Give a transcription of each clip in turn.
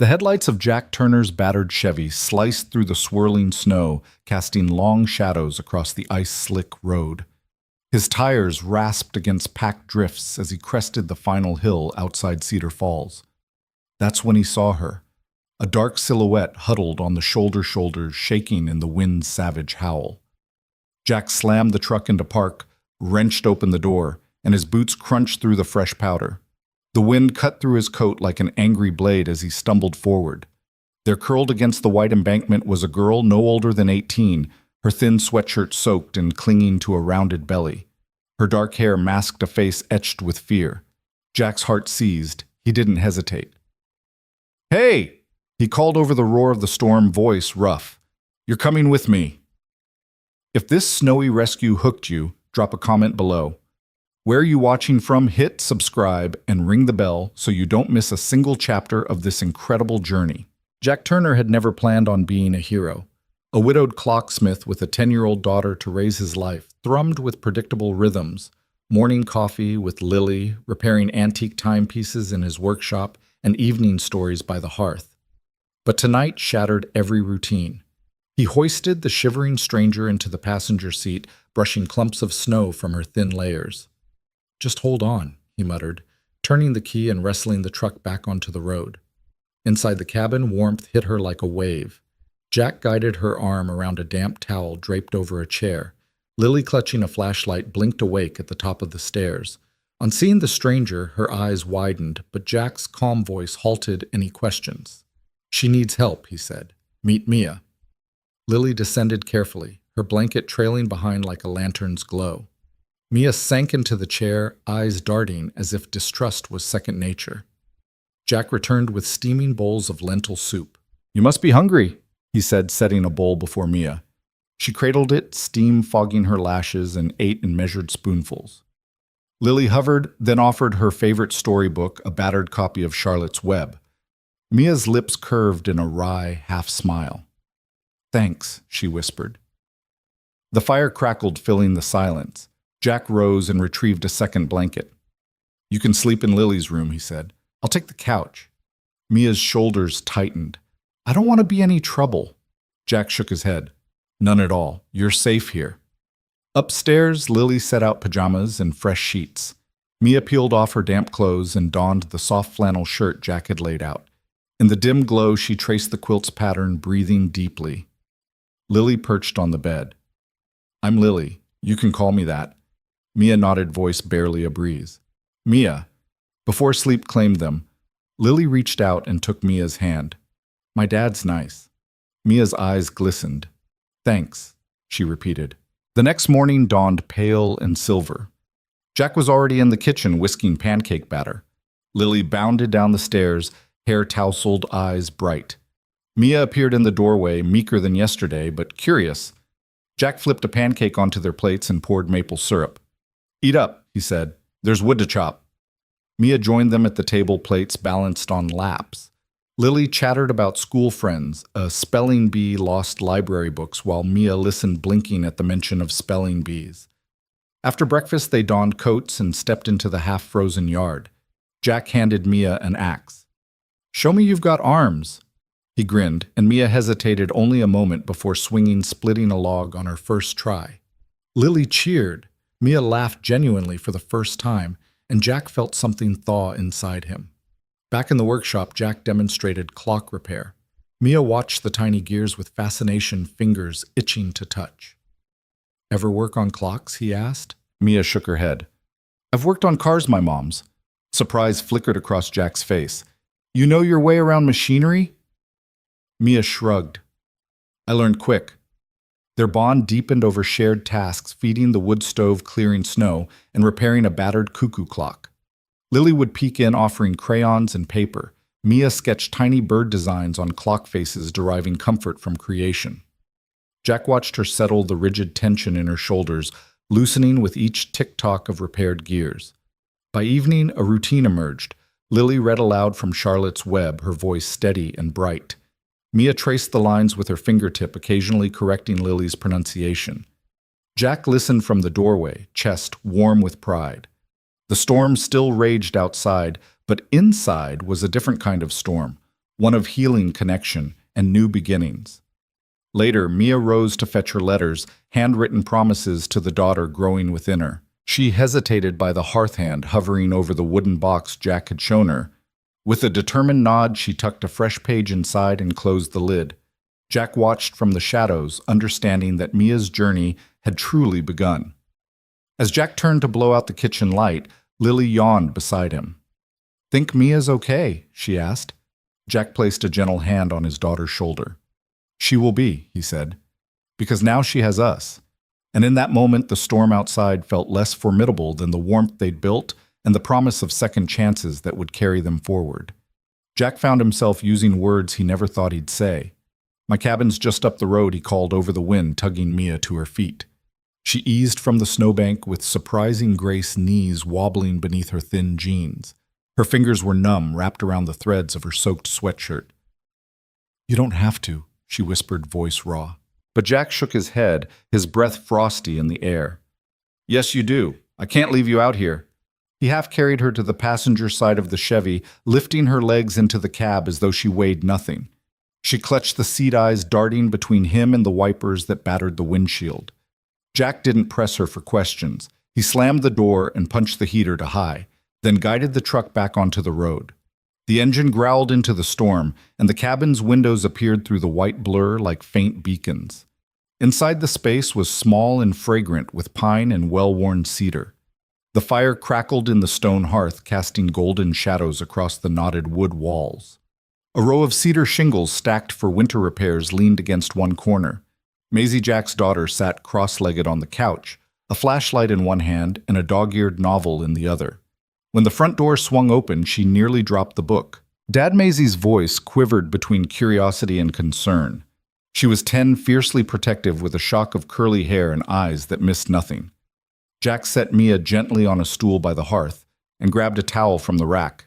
The headlights of Jack Turner's battered Chevy sliced through the swirling snow, casting long shadows across the ice-slick road. His tires rasped against packed drifts as he crested the final hill outside Cedar Falls. That's when he saw her, a dark silhouette huddled on the shoulders, shaking in the wind's savage howl. Jack slammed the truck into park, wrenched open the door, and his boots crunched through the fresh powder. The wind cut through his coat like an angry blade as he stumbled forward. There, curled against the white embankment, was a girl no older than 18, her thin sweatshirt soaked and clinging to a rounded belly. Her dark hair masked a face etched with fear. Jack's heart seized. He didn't hesitate. "Hey!" he called over the roar of the storm, voice rough. "You're coming with me." If this snowy rescue hooked you, drop a comment below. Where are you watching from? Hit subscribe and ring the bell so you don't miss a single chapter of this incredible journey. Jack Turner had never planned on being a hero. A widowed clocksmith with a 10-year-old daughter to raise his life thrummed with predictable rhythms, morning coffee with Lily, repairing antique timepieces in his workshop, and evening stories by the hearth. But tonight shattered every routine. He hoisted the shivering stranger into the passenger seat, brushing clumps of snow from her thin layers. "Just hold on," he muttered, turning the key and wrestling the truck back onto the road. Inside the cabin, warmth hit her like a wave. Jack guided her arm around a damp towel draped over a chair. Lily, clutching a flashlight, blinked awake at the top of the stairs. On seeing the stranger, her eyes widened, but Jack's calm voice halted any questions. "She needs help," he said. "Meet Mia." Lily descended carefully, her blanket trailing behind like a lantern's glow. Mia sank into the chair, eyes darting as if distrust was second nature. Jack returned with steaming bowls of lentil soup. "You must be hungry," he said, setting a bowl before Mia. She cradled it, steam fogging her lashes, and ate in measured spoonfuls. Lily hovered, then offered her favorite storybook, a battered copy of Charlotte's Web. Mia's lips curved in a wry half-smile. "Thanks," she whispered. The fire crackled, filling the silence. Jack rose and retrieved a second blanket. "You can sleep in Lily's room," he said. "I'll take the couch." Mia's shoulders tightened. "I don't want to be any trouble." Jack shook his head. "None at all. You're safe here." Upstairs, Lily set out pajamas and fresh sheets. Mia peeled off her damp clothes and donned the soft flannel shirt Jack had laid out. In the dim glow, she traced the quilt's pattern, breathing deeply. Lily perched on the bed. "I'm Lily. You can call me that." Mia nodded, voice barely a breeze. "Mia." Before sleep claimed them, Lily reached out and took Mia's hand. "My dad's nice." Mia's eyes glistened. "Thanks," she repeated. The next morning dawned pale and silver. Jack was already in the kitchen whisking pancake batter. Lily bounded down the stairs, hair tousled, eyes bright. Mia appeared in the doorway, meeker than yesterday, but curious. Jack flipped a pancake onto their plates and poured maple syrup. "Eat up," he said. "There's wood to chop." Mia joined them at the table, plates balanced on laps. Lily chattered about school friends, a spelling bee lost library books, while Mia listened, blinking at the mention of spelling bees. After breakfast, they donned coats and stepped into the half-frozen yard. Jack handed Mia an axe. "Show me you've got arms." He grinned, and Mia hesitated only a moment before splitting a log on her first try. Lily cheered. Mia laughed genuinely for the first time, and Jack felt something thaw inside him. Back in the workshop, Jack demonstrated clock repair. Mia watched the tiny gears with fascination, fingers itching to touch. "Ever work on clocks?" he asked. Mia shook her head. "I've worked on cars, my mom's." Surprise flickered across Jack's face. "You know your way around machinery?" Mia shrugged. "I learned quick." Their bond deepened over shared tasks, feeding the wood stove, clearing snow, and repairing a battered cuckoo clock. Lily would peek in, offering crayons and paper. Mia sketched tiny bird designs on clock faces, deriving comfort from creation. Jack watched her settle the rigid tension in her shoulders, loosening with each tick-tock of repaired gears. By evening, a routine emerged. Lily read aloud from Charlotte's Web, her voice steady and bright. Mia traced the lines with her fingertip, occasionally correcting Lily's pronunciation. Jack listened from the doorway, chest warm with pride. The storm still raged outside, but inside was a different kind of storm, one of healing connection and new beginnings. Later, Mia rose to fetch her letters, handwritten promises to the daughter growing within her. She hesitated by the hearth hand hovering over the wooden box Jack had shown her. With a determined nod, she tucked a fresh page inside and closed the lid. Jack watched from the shadows, understanding that Mia's journey had truly begun. As Jack turned to blow out the kitchen light, Lily yawned beside him. "Think Mia's okay?" she asked. Jack placed a gentle hand on his daughter's shoulder. "She will be," he said, "because now she has us." And in that moment, the storm outside felt less formidable than the warmth they'd built and the promise of second chances that would carry them forward. Jack found himself using words he never thought he'd say. "My cabin's just up the road," he called over the wind, tugging Mia to her feet. She eased from the snowbank with surprising grace, knees wobbling beneath her thin jeans. Her fingers were numb, wrapped around the threads of her soaked sweatshirt. "You don't have to," she whispered, voice raw. But Jack shook his head, his breath frosty in the air. "Yes, you do. I can't leave you out here." He half carried her to the passenger side of the Chevy, lifting her legs into the cab as though she weighed nothing. She clutched the seat eyes darting between him and the wipers that battered the windshield. Jack didn't press her for questions. He slammed the door and punched the heater to high, then guided the truck back onto the road. The engine growled into the storm, and the cabin's windows appeared through the white blur like faint beacons. Inside the space was small and fragrant with pine and well-worn cedar. The fire crackled in the stone hearth, casting golden shadows across the knotted wood walls. A row of cedar shingles stacked for winter repairs leaned against one corner. Maisie Jack's daughter sat cross-legged on the couch, a flashlight in one hand and a dog-eared novel in the other. When the front door swung open, she nearly dropped the book. Dad Maisie's voice quivered between curiosity and concern. She was 10, fiercely protective with a shock of curly hair and eyes that missed nothing. Jack set Mia gently on a stool by the hearth and grabbed a towel from the rack.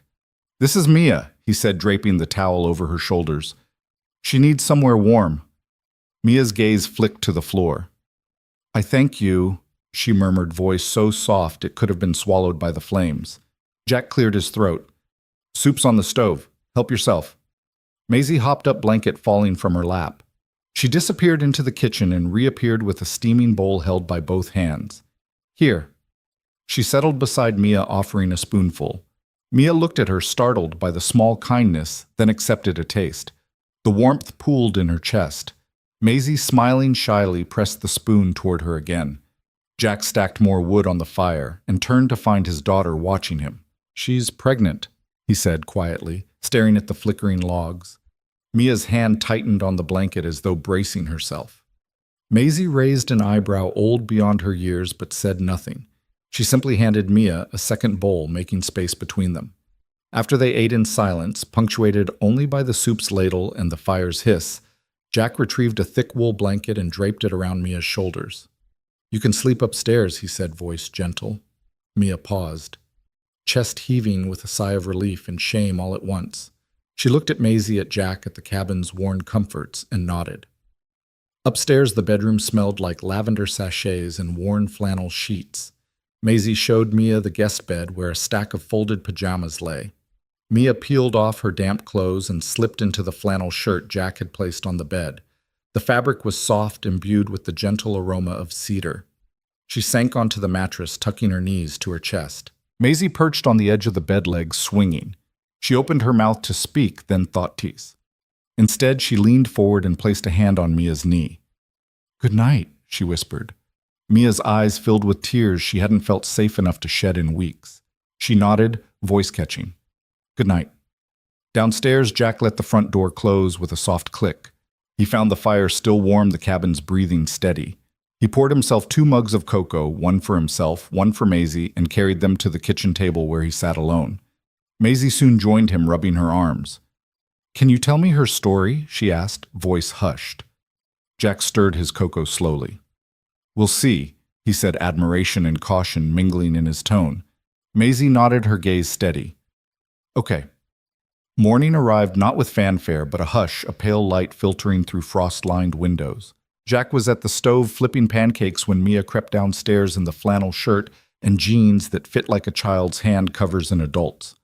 "This is Mia," he said, draping the towel over her shoulders. "She needs somewhere warm." Mia's gaze flicked to the floor. "I thank you," she murmured, voice so soft it could have been swallowed by the flames. Jack cleared his throat. "Soup's on the stove. Help yourself." Maisie hopped up, blanket falling from her lap. She disappeared into the kitchen and reappeared with a steaming bowl held by both hands. "Here." She settled beside Mia, offering a spoonful. Mia looked at her, startled by the small kindness, then accepted a taste. The warmth pooled in her chest. Maisie, smiling shyly, pressed the spoon toward her again. Jack stacked more wood on the fire and turned to find his daughter watching him. "She's pregnant," he said quietly, staring at the flickering logs. Mia's hand tightened on the blanket as though bracing herself. Maisie raised an eyebrow old beyond her years but said nothing. She simply handed Mia a second bowl, making space between them. After they ate in silence, punctuated only by the soup's ladle and the fire's hiss, Jack retrieved a thick wool blanket and draped it around Mia's shoulders. "You can sleep upstairs," he said, voice gentle. Mia paused, chest heaving with a sigh of relief and shame all at once. She looked at Maisie, at Jack, at the cabin's worn comforts, and nodded. Upstairs, the bedroom smelled like lavender sachets and worn flannel sheets. Maisie showed Mia the guest bed where a stack of folded pajamas lay. Mia peeled off her damp clothes and slipped into the flannel shirt Jack had placed on the bed. The fabric was soft, imbued with the gentle aroma of cedar. She sank onto the mattress, tucking her knees to her chest. Maisie perched on the edge of the bed legs, swinging. She opened her mouth to speak, then thought tease. Instead, she leaned forward and placed a hand on Mia's knee. "Good night," she whispered. Mia's eyes filled with tears she hadn't felt safe enough to shed in weeks. She nodded, voice catching. "Good night." Downstairs, Jack let the front door close with a soft click. He found the fire still warm, the cabin's breathing steady. He poured himself 2 mugs of cocoa, one for himself, one for Maisie, and carried them to the kitchen table where he sat alone. Maisie soon joined him, rubbing her arms. "Can you tell me her story?" she asked, voice hushed. Jack stirred his cocoa slowly. "We'll see," he said, admiration and caution mingling in his tone. Maisie nodded, her gaze steady. "Okay." Morning arrived not with fanfare, but a hush, a pale light filtering through frost-lined windows. Jack was at the stove flipping pancakes when Mia crept downstairs in the flannel shirt and jeans that fit like a child's hand covers an adult's.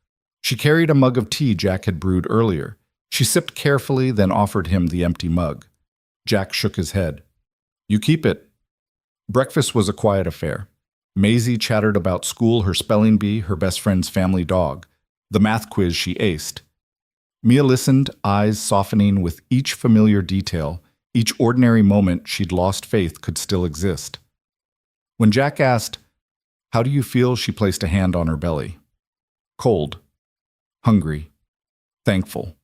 She carried a mug of tea Jack had brewed earlier. She sipped carefully, then offered him the empty mug. Jack shook his head. You keep it. Breakfast was a quiet affair. Maisie chattered about school, her spelling bee, her best friend's family dog, the math quiz she aced. Mia listened, eyes softening with each familiar detail, each ordinary moment she'd lost faith could still exist. When Jack asked, "How do you feel?" she placed a hand on her belly. Cold. Hungry. Thankful.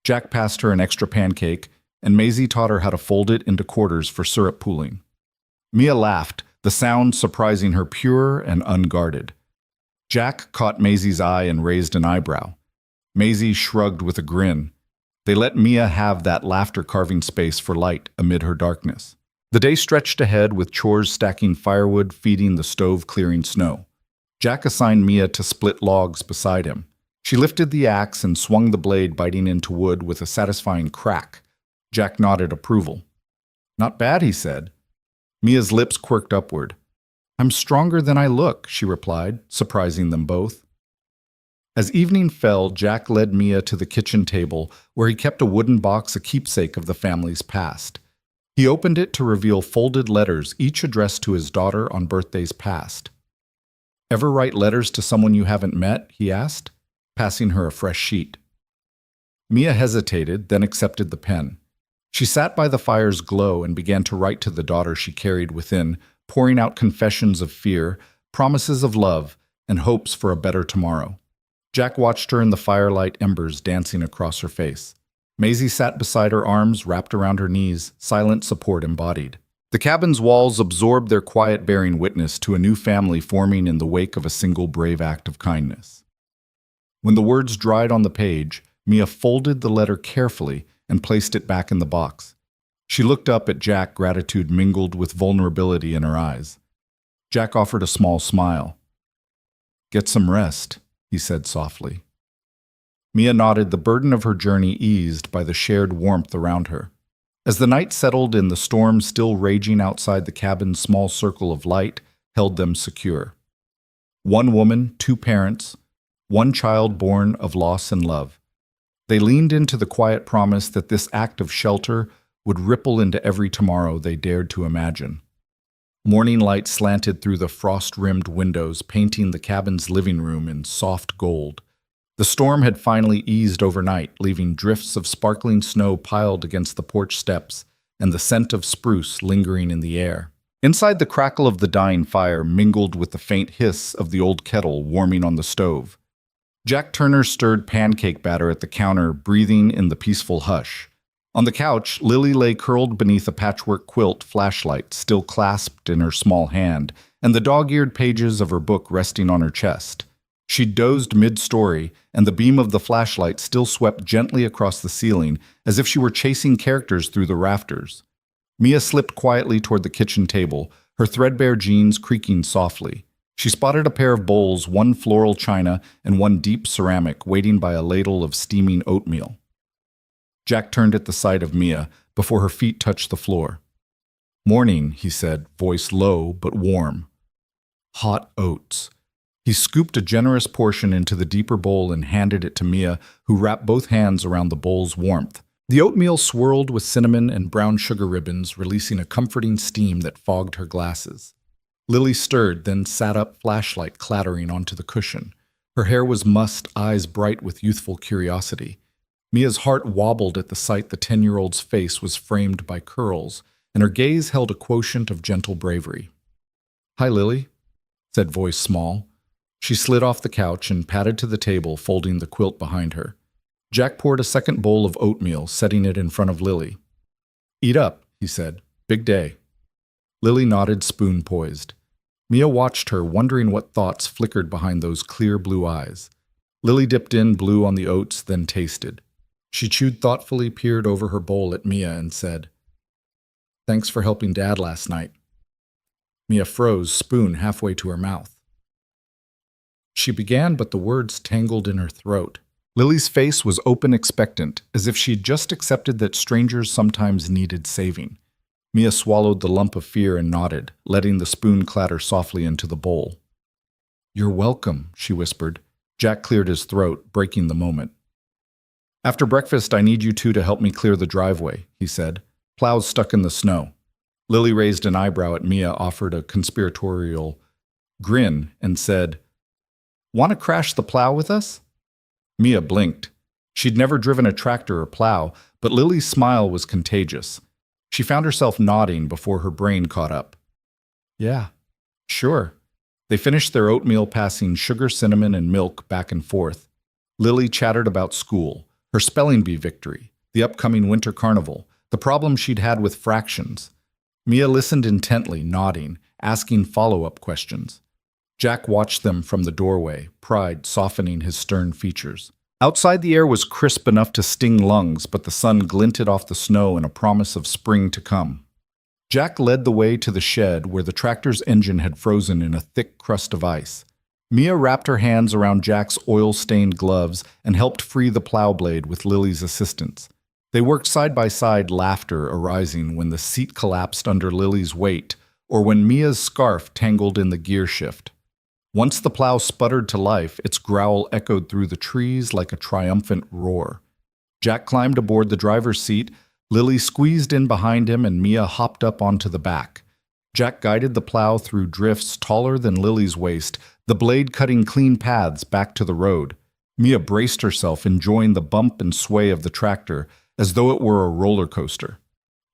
Jack passed her an extra pancake, and Maisie taught her how to fold it into quarters for syrup pooling. Mia laughed, the sound surprising her pure and unguarded. Jack caught Maisie's eye and raised an eyebrow. Maisie shrugged with a grin. They let Mia have that laughter-carving space for light amid her darkness. The day stretched ahead with chores stacking firewood, feeding the stove, clearing snow. Jack assigned Mia to split logs beside him. She lifted the axe and swung the blade, biting into wood with a satisfying crack. Jack nodded approval. Not bad, he said. Mia's lips quirked upward. I'm stronger than I look, she replied, surprising them both. As evening fell, Jack led Mia to the kitchen table, where he kept a wooden box, a keepsake of the family's past. He opened it to reveal folded letters, each addressed to his daughter on birthdays past. Ever write letters to someone you haven't met? He asked, passing her a fresh sheet. Mia hesitated, then accepted the pen. She sat by the fire's glow and began to write to the daughter she carried within, pouring out confessions of fear, promises of love, and hopes for a better tomorrow. Jack watched her in the firelight embers dancing across her face. Maisie sat beside her, arms wrapped around her knees, silent support embodied. The cabin's walls absorbed their quiet, bearing witness to a new family forming in the wake of a single brave act of kindness. When the words dried on the page, Mia folded the letter carefully and placed it back in the box. She looked up at Jack, gratitude mingled with vulnerability in her eyes. Jack offered a small smile. Get some rest, he said softly. Mia nodded, the burden of her journey eased by the shared warmth around her. As the night settled in, the storm still raging outside the cabin's small circle of light held them secure. One woman, two parents, one child born of loss and love. They leaned into the quiet promise that this act of shelter would ripple into every tomorrow they dared to imagine. Morning light slanted through the frost-rimmed windows, painting the cabin's living room in soft gold. The storm had finally eased overnight, leaving drifts of sparkling snow piled against the porch steps and the scent of spruce lingering in the air. Inside, the crackle of the dying fire mingled with the faint hiss of the old kettle warming on the stove. Jack Turner stirred pancake batter at the counter, breathing in the peaceful hush. On the couch, Lily lay curled beneath a patchwork quilt, flashlight still clasped in her small hand, and the dog-eared pages of her book resting on her chest. She dozed mid-story, and the beam of the flashlight still swept gently across the ceiling, as if she were chasing characters through the rafters. Mia slipped quietly toward the kitchen table, her threadbare jeans creaking softly. She spotted a pair of bowls, one floral china and one deep ceramic, waiting by a ladle of steaming oatmeal. Jack turned at the sight of Mia before her feet touched the floor. Morning, he said, voice low but warm. Hot oats. He scooped a generous portion into the deeper bowl and handed it to Mia, who wrapped both hands around the bowl's warmth. The oatmeal swirled with cinnamon and brown sugar ribbons, releasing a comforting steam that fogged her glasses. Lily stirred, then sat up, flashlight clattering onto the cushion. Her hair was mussed, eyes bright with youthful curiosity. Mia's heart wobbled at the sight the 10-year-old's face was framed by curls, and her gaze held a quotient of gentle bravery. "Hi, Lily," said voice small. She slid off the couch and padded to the table, folding the quilt behind her. Jack poured a second bowl of oatmeal, setting it in front of Lily. "Eat up," he said. "Big day." Lily nodded, spoon poised. Mia watched her, wondering what thoughts flickered behind those clear blue eyes. Lily dipped in blue on the oats, then tasted. She chewed thoughtfully, peered over her bowl at Mia, and said, "Thanks for helping Dad last night." Mia froze, spoon halfway to her mouth. She began, but the words tangled in her throat. Lily's face was open, expectant, as if she'd just accepted that strangers sometimes needed saving. Mia swallowed the lump of fear and nodded, letting the spoon clatter softly into the bowl. "You're welcome," she whispered. Jack cleared his throat, breaking the moment. After breakfast, I need you two to help me clear the driveway, he said. Plow's stuck in the snow. Lily raised an eyebrow at Mia, offered a conspiratorial grin, and said, Want to crash the plow with us? Mia blinked. She'd never driven a tractor or plow, but Lily's smile was contagious. She found herself nodding before her brain caught up. Yeah, sure. They finished their oatmeal, passing sugar, cinnamon, and milk back and forth. Lily chattered about school, her spelling bee victory, the upcoming winter carnival, the problem she'd had with fractions. Mia listened intently, nodding, asking follow-up questions. Jack watched them from the doorway, pride softening his stern features. Outside, the air was crisp enough to sting lungs, but the sun glinted off the snow in a promise of spring to come. Jack led the way to the shed where the tractor's engine had frozen in a thick crust of ice. Mia wrapped her hands around Jack's oil-stained gloves and helped free the plow blade with Lily's assistance. They worked side by side, laughter arising when the seat collapsed under Lily's weight or when Mia's scarf tangled in the gear shift. Once the plow sputtered to life, its growl echoed through the trees like a triumphant roar. Jack climbed aboard the driver's seat, Lily squeezed in behind him, and Mia hopped up onto the back. Jack guided the plow through drifts taller than Lily's waist, the blade cutting clean paths back to the road. Mia braced herself, enjoying the bump and sway of the tractor, as though it were a roller coaster.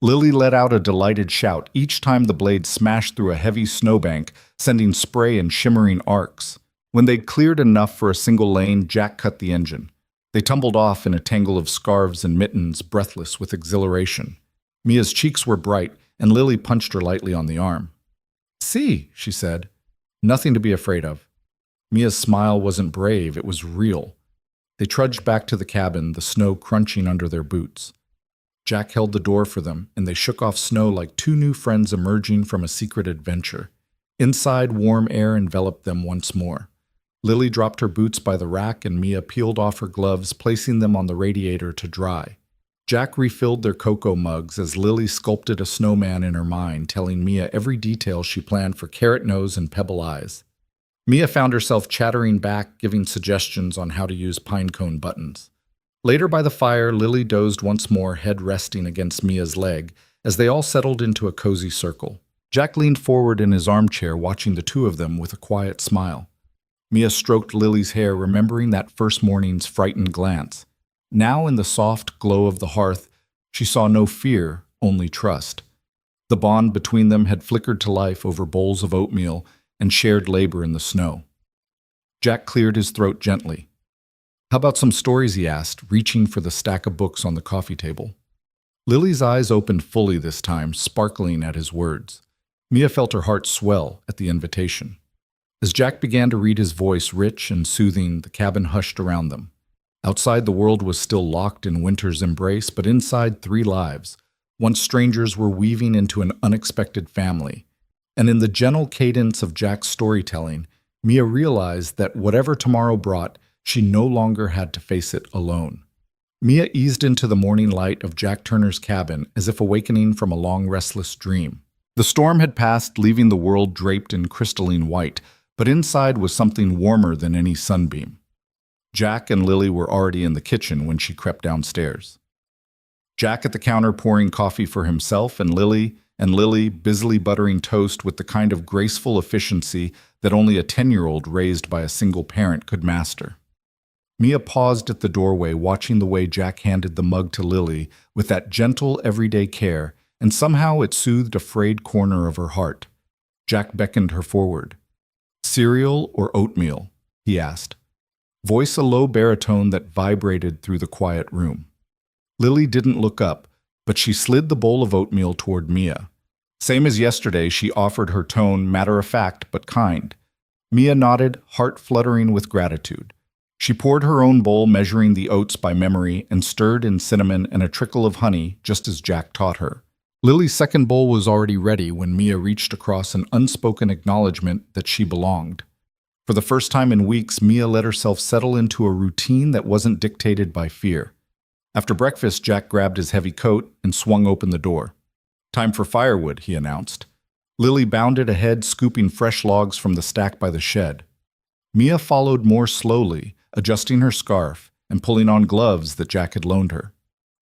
Lily let out a delighted shout each time the blade smashed through a heavy snowbank, sending spray in shimmering arcs. When they'd cleared enough for a single lane, Jack cut the engine. They tumbled off in a tangle of scarves and mittens, breathless with exhilaration. Mia's cheeks were bright, and Lily punched her lightly on the arm. See, she said. Nothing to be afraid of. Mia's smile wasn't brave, it was real. They trudged back to the cabin, the snow crunching under their boots. Jack held the door for them, and they shook off snow like two new friends emerging from a secret adventure. Inside, warm air enveloped them once more. Lily dropped her boots by the rack, and Mia peeled off her gloves, placing them on the radiator to dry. Jack refilled their cocoa mugs as Lily sculpted a snowman in her mind, telling Mia every detail she planned for Carrot Nose and Pebble Eyes. Mia found herself chattering back, giving suggestions on how to use pinecone buttons. Later by the fire, Lily dozed once more, head resting against Mia's leg, as they all settled into a cozy circle. Jack leaned forward in his armchair, watching the two of them with a quiet smile. Mia stroked Lily's hair, remembering that first morning's frightened glance. Now, in the soft glow of the hearth, she saw no fear, only trust. The bond between them had flickered to life over bowls of oatmeal and shared labor in the snow. Jack cleared his throat gently. How about some stories, he asked, reaching for the stack of books on the coffee table. Lily's eyes opened fully this time, sparkling at his words. Mia felt her heart swell at the invitation. As Jack began to read, his voice rich and soothing, the cabin hushed around them. Outside, the world was still locked in winter's embrace, but inside, three lives. Once strangers were weaving into an unexpected family. And in the gentle cadence of Jack's storytelling, Mia realized that whatever tomorrow brought, she no longer had to face it alone. Mia eased into the morning light of Jack Turner's cabin as if awakening from a long, restless dream. The storm had passed, leaving the world draped in crystalline white, but inside was something warmer than any sunbeam. Jack and Lily were already in the kitchen when she crept downstairs. Jack at the counter pouring coffee for himself, and Lily busily buttering toast with the kind of graceful efficiency that only a 10-year-old raised by a single parent could master. Mia paused at the doorway, watching the way Jack handed the mug to Lily with that gentle, everyday care, and somehow it soothed a frayed corner of her heart. Jack beckoned her forward. "Cereal or oatmeal?" he asked. Voice a low baritone that vibrated through the quiet room. Lily didn't look up, but she slid the bowl of oatmeal toward Mia. Same as yesterday, she offered, her tone matter-of-fact but kind. Mia nodded, heart fluttering with gratitude. She poured her own bowl, measuring the oats by memory, and stirred in cinnamon and a trickle of honey, just as Jack taught her. Lily's second bowl was already ready when Mia reached across an unspoken acknowledgement that she belonged. For the first time in weeks, Mia let herself settle into a routine that wasn't dictated by fear. After breakfast, Jack grabbed his heavy coat and swung open the door. "Time for firewood," he announced. Lily bounded ahead, scooping fresh logs from the stack by the shed. Mia followed more slowly, adjusting her scarf, and pulling on gloves that Jack had loaned her.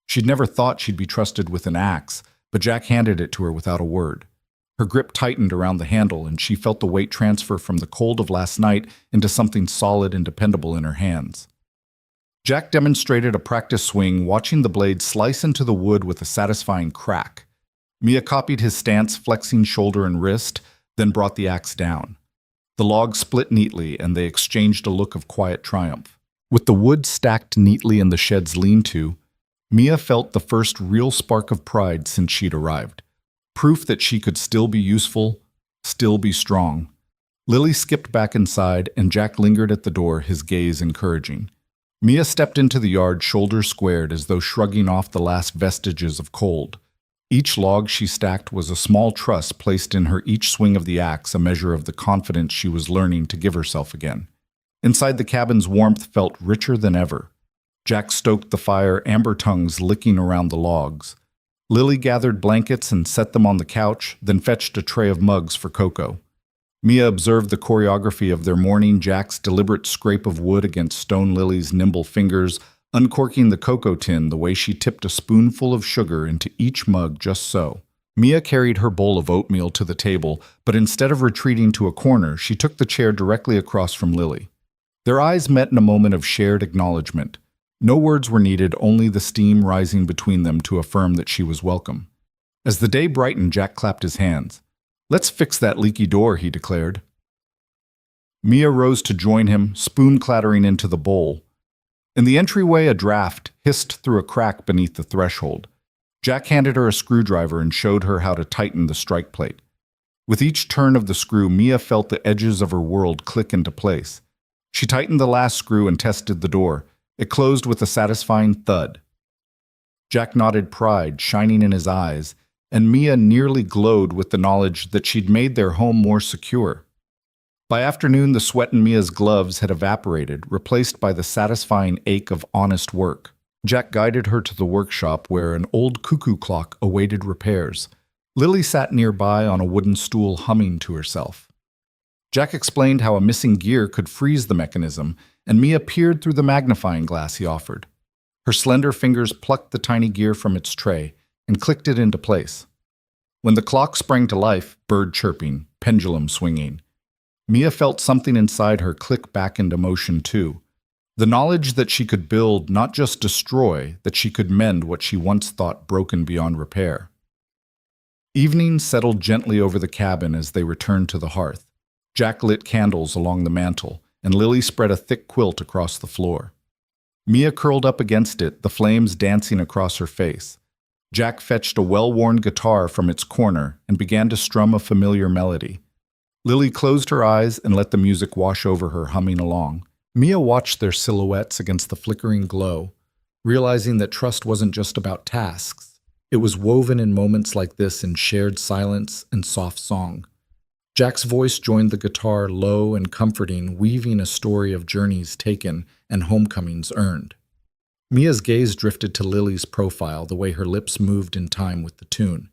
She'd never thought she'd be trusted with an axe, but Jack handed it to her without a word. Her grip tightened around the handle, and she felt the weight transfer from the cold of last night into something solid and dependable in her hands. Jack demonstrated a practice swing, watching the blade slice into the wood with a satisfying crack. Mia copied his stance, flexing shoulder and wrist, then brought the axe down. The log split neatly, and they exchanged a look of quiet triumph. With the wood stacked neatly in the shed's lean-to, Mia felt the first real spark of pride since she'd arrived. Proof that she could still be useful, still be strong. Lily skipped back inside, and Jack lingered at the door, his gaze encouraging. Mia stepped into the yard, shoulders squared, as though shrugging off the last vestiges of cold. Each log she stacked was a small truss placed in her each swing of the axe, a measure of the confidence she was learning to give herself again. Inside the cabin's warmth felt richer than ever. Jack stoked the fire, amber tongues licking around the logs. Lily gathered blankets and set them on the couch, then fetched a tray of mugs for Coco. Mia observed the choreography of their morning, Jack's deliberate scrape of wood against Stone Lily's nimble fingers, uncorking the cocoa tin the way she tipped a spoonful of sugar into each mug just so. Mia carried her bowl of oatmeal to the table, but instead of retreating to a corner, she took the chair directly across from Lily. Their eyes met in a moment of shared acknowledgement. No words were needed, only the steam rising between them to affirm that she was welcome. As the day brightened, Jack clapped his hands. "Let's fix that leaky door," he declared. Mia rose to join him, spoon clattering into the bowl. In the entryway, a draft hissed through a crack beneath the threshold. Jack handed her a screwdriver and showed her how to tighten the strike plate. With each turn of the screw, Mia felt the edges of her world click into place. She tightened the last screw and tested the door. It closed with a satisfying thud. Jack nodded, pride shining in his eyes, and Mia nearly glowed with the knowledge that she'd made their home more secure. By afternoon, the sweat in Mia's gloves had evaporated, replaced by the satisfying ache of honest work. Jack guided her to the workshop where an old cuckoo clock awaited repairs. Lily sat nearby on a wooden stool, humming to herself. Jack explained how a missing gear could freeze the mechanism, and Mia peered through the magnifying glass he offered. Her slender fingers plucked the tiny gear from its tray and clicked it into place. When the clock sprang to life, bird chirping, pendulum swinging, Mia felt something inside her click back into motion too. The knowledge that she could build, not just destroy, that she could mend what she once thought broken beyond repair. Evening settled gently over the cabin as they returned to the hearth. Jack lit candles along the mantel, and Lily spread a thick quilt across the floor. Mia curled up against it, the flames dancing across her face. Jack fetched a well-worn guitar from its corner and began to strum a familiar melody. Lily closed her eyes and let the music wash over her, humming along. Mia watched their silhouettes against the flickering glow, realizing that trust wasn't just about tasks. It was woven in moments like this, in shared silence and soft song. Jack's voice joined the guitar, low and comforting, weaving a story of journeys taken and homecomings earned. Mia's gaze drifted to Lily's profile, the way her lips moved in time with the tune.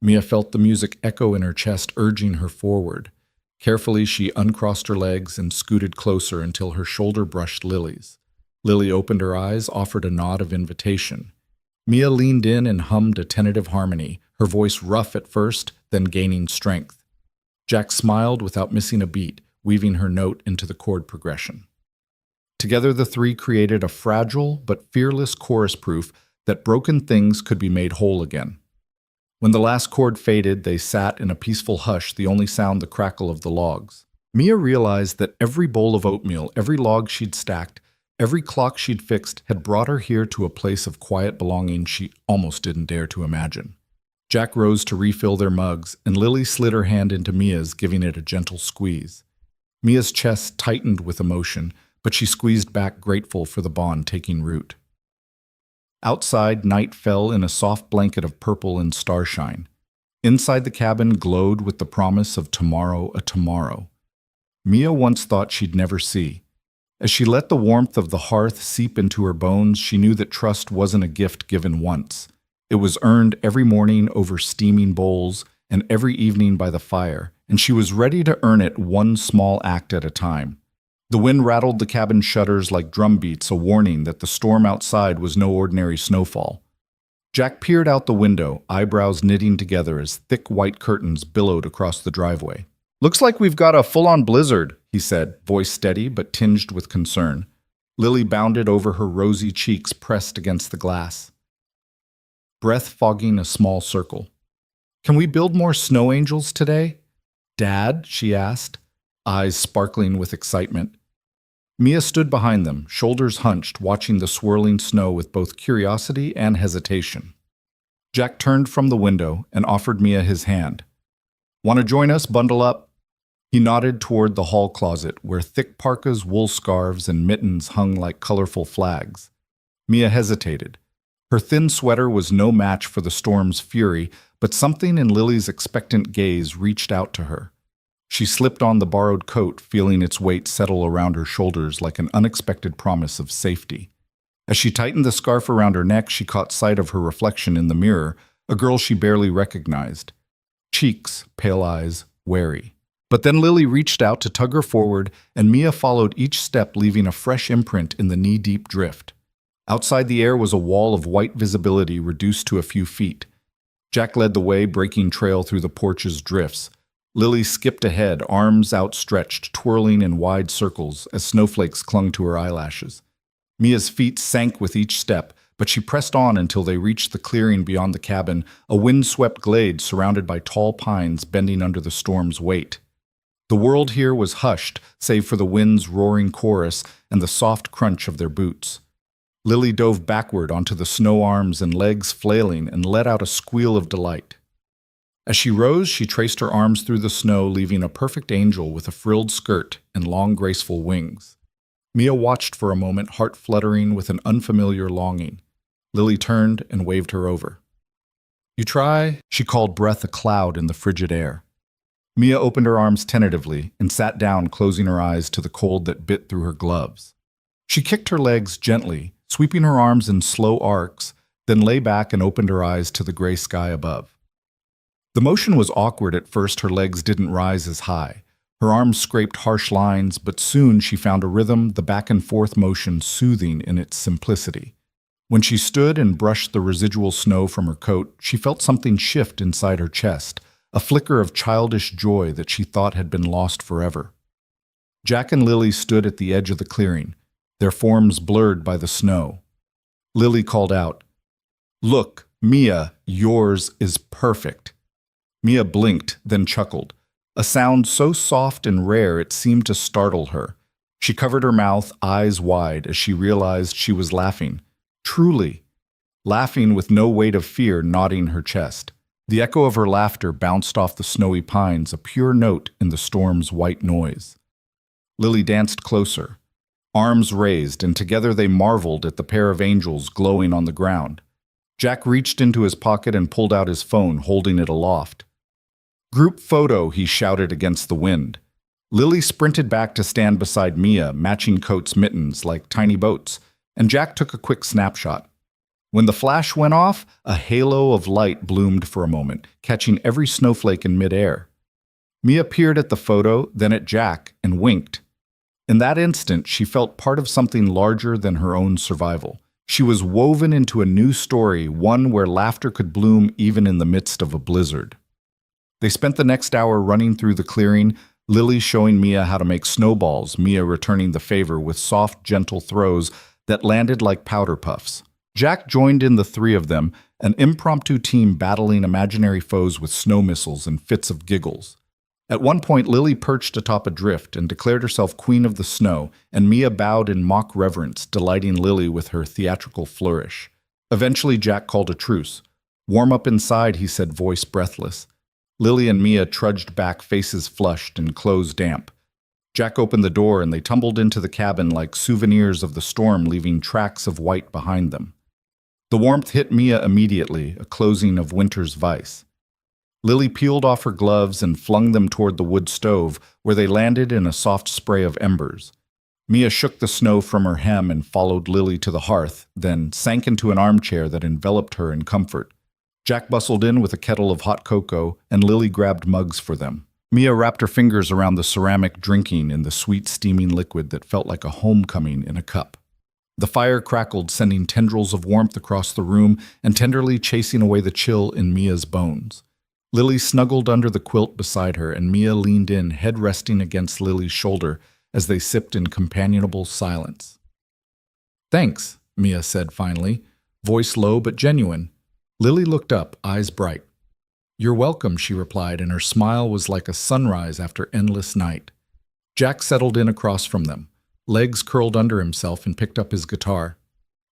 Mia felt the music echo in her chest, urging her forward. Carefully, she uncrossed her legs and scooted closer until her shoulder brushed Lily's. Lily opened her eyes, offered a nod of invitation. Mia leaned in and hummed a tentative harmony, her voice rough at first, then gaining strength. Jack smiled without missing a beat, weaving her note into the chord progression. Together, the three created a fragile but fearless chorus, proof that broken things could be made whole again. When the last chord faded, they sat in a peaceful hush, the only sound the crackle of the logs. Mia realized that every bowl of oatmeal, every log she'd stacked, every clock she'd fixed had brought her here to a place of quiet belonging she almost didn't dare to imagine. Jack rose to refill their mugs, and Lily slid her hand into Mia's, giving it a gentle squeeze. Mia's chest tightened with emotion, but she squeezed back, grateful for the bond taking root. Outside, night fell in a soft blanket of purple and starshine. Inside, the cabin glowed with the promise of tomorrow, a tomorrow Mia once thought she'd never see. As she let the warmth of the hearth seep into her bones, she knew that trust wasn't a gift given once. It was earned every morning over steaming bowls and every evening by the fire, and she was ready to earn it one small act at a time. The wind rattled the cabin shutters like drum beats, a warning that the storm outside was no ordinary snowfall. Jack peered out the window, eyebrows knitting together as thick white curtains billowed across the driveway. "Looks like we've got a full-on blizzard," he said, voice steady but tinged with concern. Lily bounded over, her rosy cheeks pressed against the glass, breath fogging a small circle. "Can we build more snow angels today?" "Dad?" she asked, eyes sparkling with excitement. Mia stood behind them, shoulders hunched, watching the swirling snow with both curiosity and hesitation. Jack turned from the window and offered Mia his hand. "Want to join us? Bundle up?" He nodded toward the hall closet, where thick parkas, wool scarves, and mittens hung like colorful flags. Mia hesitated. Her thin sweater was no match for the storm's fury, but something in Lily's expectant gaze reached out to her. She slipped on the borrowed coat, feeling its weight settle around her shoulders like an unexpected promise of safety. As she tightened the scarf around her neck, she caught sight of her reflection in the mirror, a girl she barely recognized. Cheeks, pale eyes, wary. But then Lily reached out to tug her forward, and Mia followed each step, leaving a fresh imprint in the knee-deep drift. Outside, the air was a wall of white visibility reduced to a few feet. Jack led the way, breaking trail through the porch's drifts. Lily skipped ahead, arms outstretched, twirling in wide circles as snowflakes clung to her eyelashes. Mia's feet sank with each step, but she pressed on until they reached the clearing beyond the cabin, a wind-swept glade surrounded by tall pines bending under the storm's weight. The world here was hushed, save for the wind's roaring chorus and the soft crunch of their boots. Lily dove backward onto the snow, arms and legs flailing, and let out a squeal of delight. As she rose, she traced her arms through the snow, leaving a perfect angel with a frilled skirt and long, graceful wings. Mia watched for a moment, heart fluttering with an unfamiliar longing. Lily turned and waved her over. "You try?" She called, breath a cloud in the frigid air. Mia opened her arms tentatively and sat down, closing her eyes to the cold that bit through her gloves. She kicked her legs gently, sweeping her arms in slow arcs, then lay back and opened her eyes to the gray sky above. The motion was awkward at first. Her legs didn't rise as high. Her arms scraped harsh lines, but soon she found a rhythm, the back-and-forth motion soothing in its simplicity. When she stood and brushed the residual snow from her coat, she felt something shift inside her chest, a flicker of childish joy that she thought had been lost forever. Jack and Lily stood at the edge of the clearing, their forms blurred by the snow. Lily called out, "Look, Mia, yours is perfect." Mia blinked, then chuckled, a sound so soft and rare it seemed to startle her. She covered her mouth, eyes wide, as she realized she was laughing. Truly, laughing with no weight of fear knotting her chest. The echo of her laughter bounced off the snowy pines, a pure note in the storm's white noise. Lily danced closer, arms raised, and together they marveled at the pair of angels glowing on the ground. Jack reached into his pocket and pulled out his phone, holding it aloft. "Group photo," he shouted against the wind. Lily sprinted back to stand beside Mia, matching coats, mittens like tiny boats, and Jack took a quick snapshot. When the flash went off, a halo of light bloomed for a moment, catching every snowflake in midair. Mia peered at the photo, then at Jack, and winked. In that instant, she felt part of something larger than her own survival. She was woven into a new story, one where laughter could bloom even in the midst of a blizzard. They spent the next hour running through the clearing, Lily showing Mia how to make snowballs, Mia returning the favor with soft, gentle throws that landed like powder puffs. Jack joined in the three of them, an impromptu team battling imaginary foes with snow missiles and fits of giggles. At one point, Lily perched atop a drift and declared herself queen of the snow, and Mia bowed in mock reverence, delighting Lily with her theatrical flourish. Eventually, Jack called a truce. "Warm up inside," he said, voice breathless. Lily and Mia trudged back, faces flushed and clothes damp. Jack opened the door and they tumbled into the cabin like souvenirs of the storm, leaving tracks of white behind them. The warmth hit Mia immediately, a closing of winter's vice. Lily peeled off her gloves and flung them toward the wood stove, where they landed in a soft spray of embers. Mia shook the snow from her hem and followed Lily to the hearth, then sank into an armchair that enveloped her in comfort. Jack bustled in with a kettle of hot cocoa, and Lily grabbed mugs for them. Mia wrapped her fingers around the ceramic, drinking in the sweet steaming liquid that felt like a homecoming in a cup. The fire crackled, sending tendrils of warmth across the room and tenderly chasing away the chill in Mia's bones. Lily snuggled under the quilt beside her, and Mia leaned in, head resting against Lily's shoulder as they sipped in companionable silence. "Thanks," Mia said finally, voice low but genuine. Lily looked up, eyes bright. "You're welcome," she replied, and her smile was like a sunrise after endless night. Jack settled in across from them, legs curled under himself, and picked up his guitar.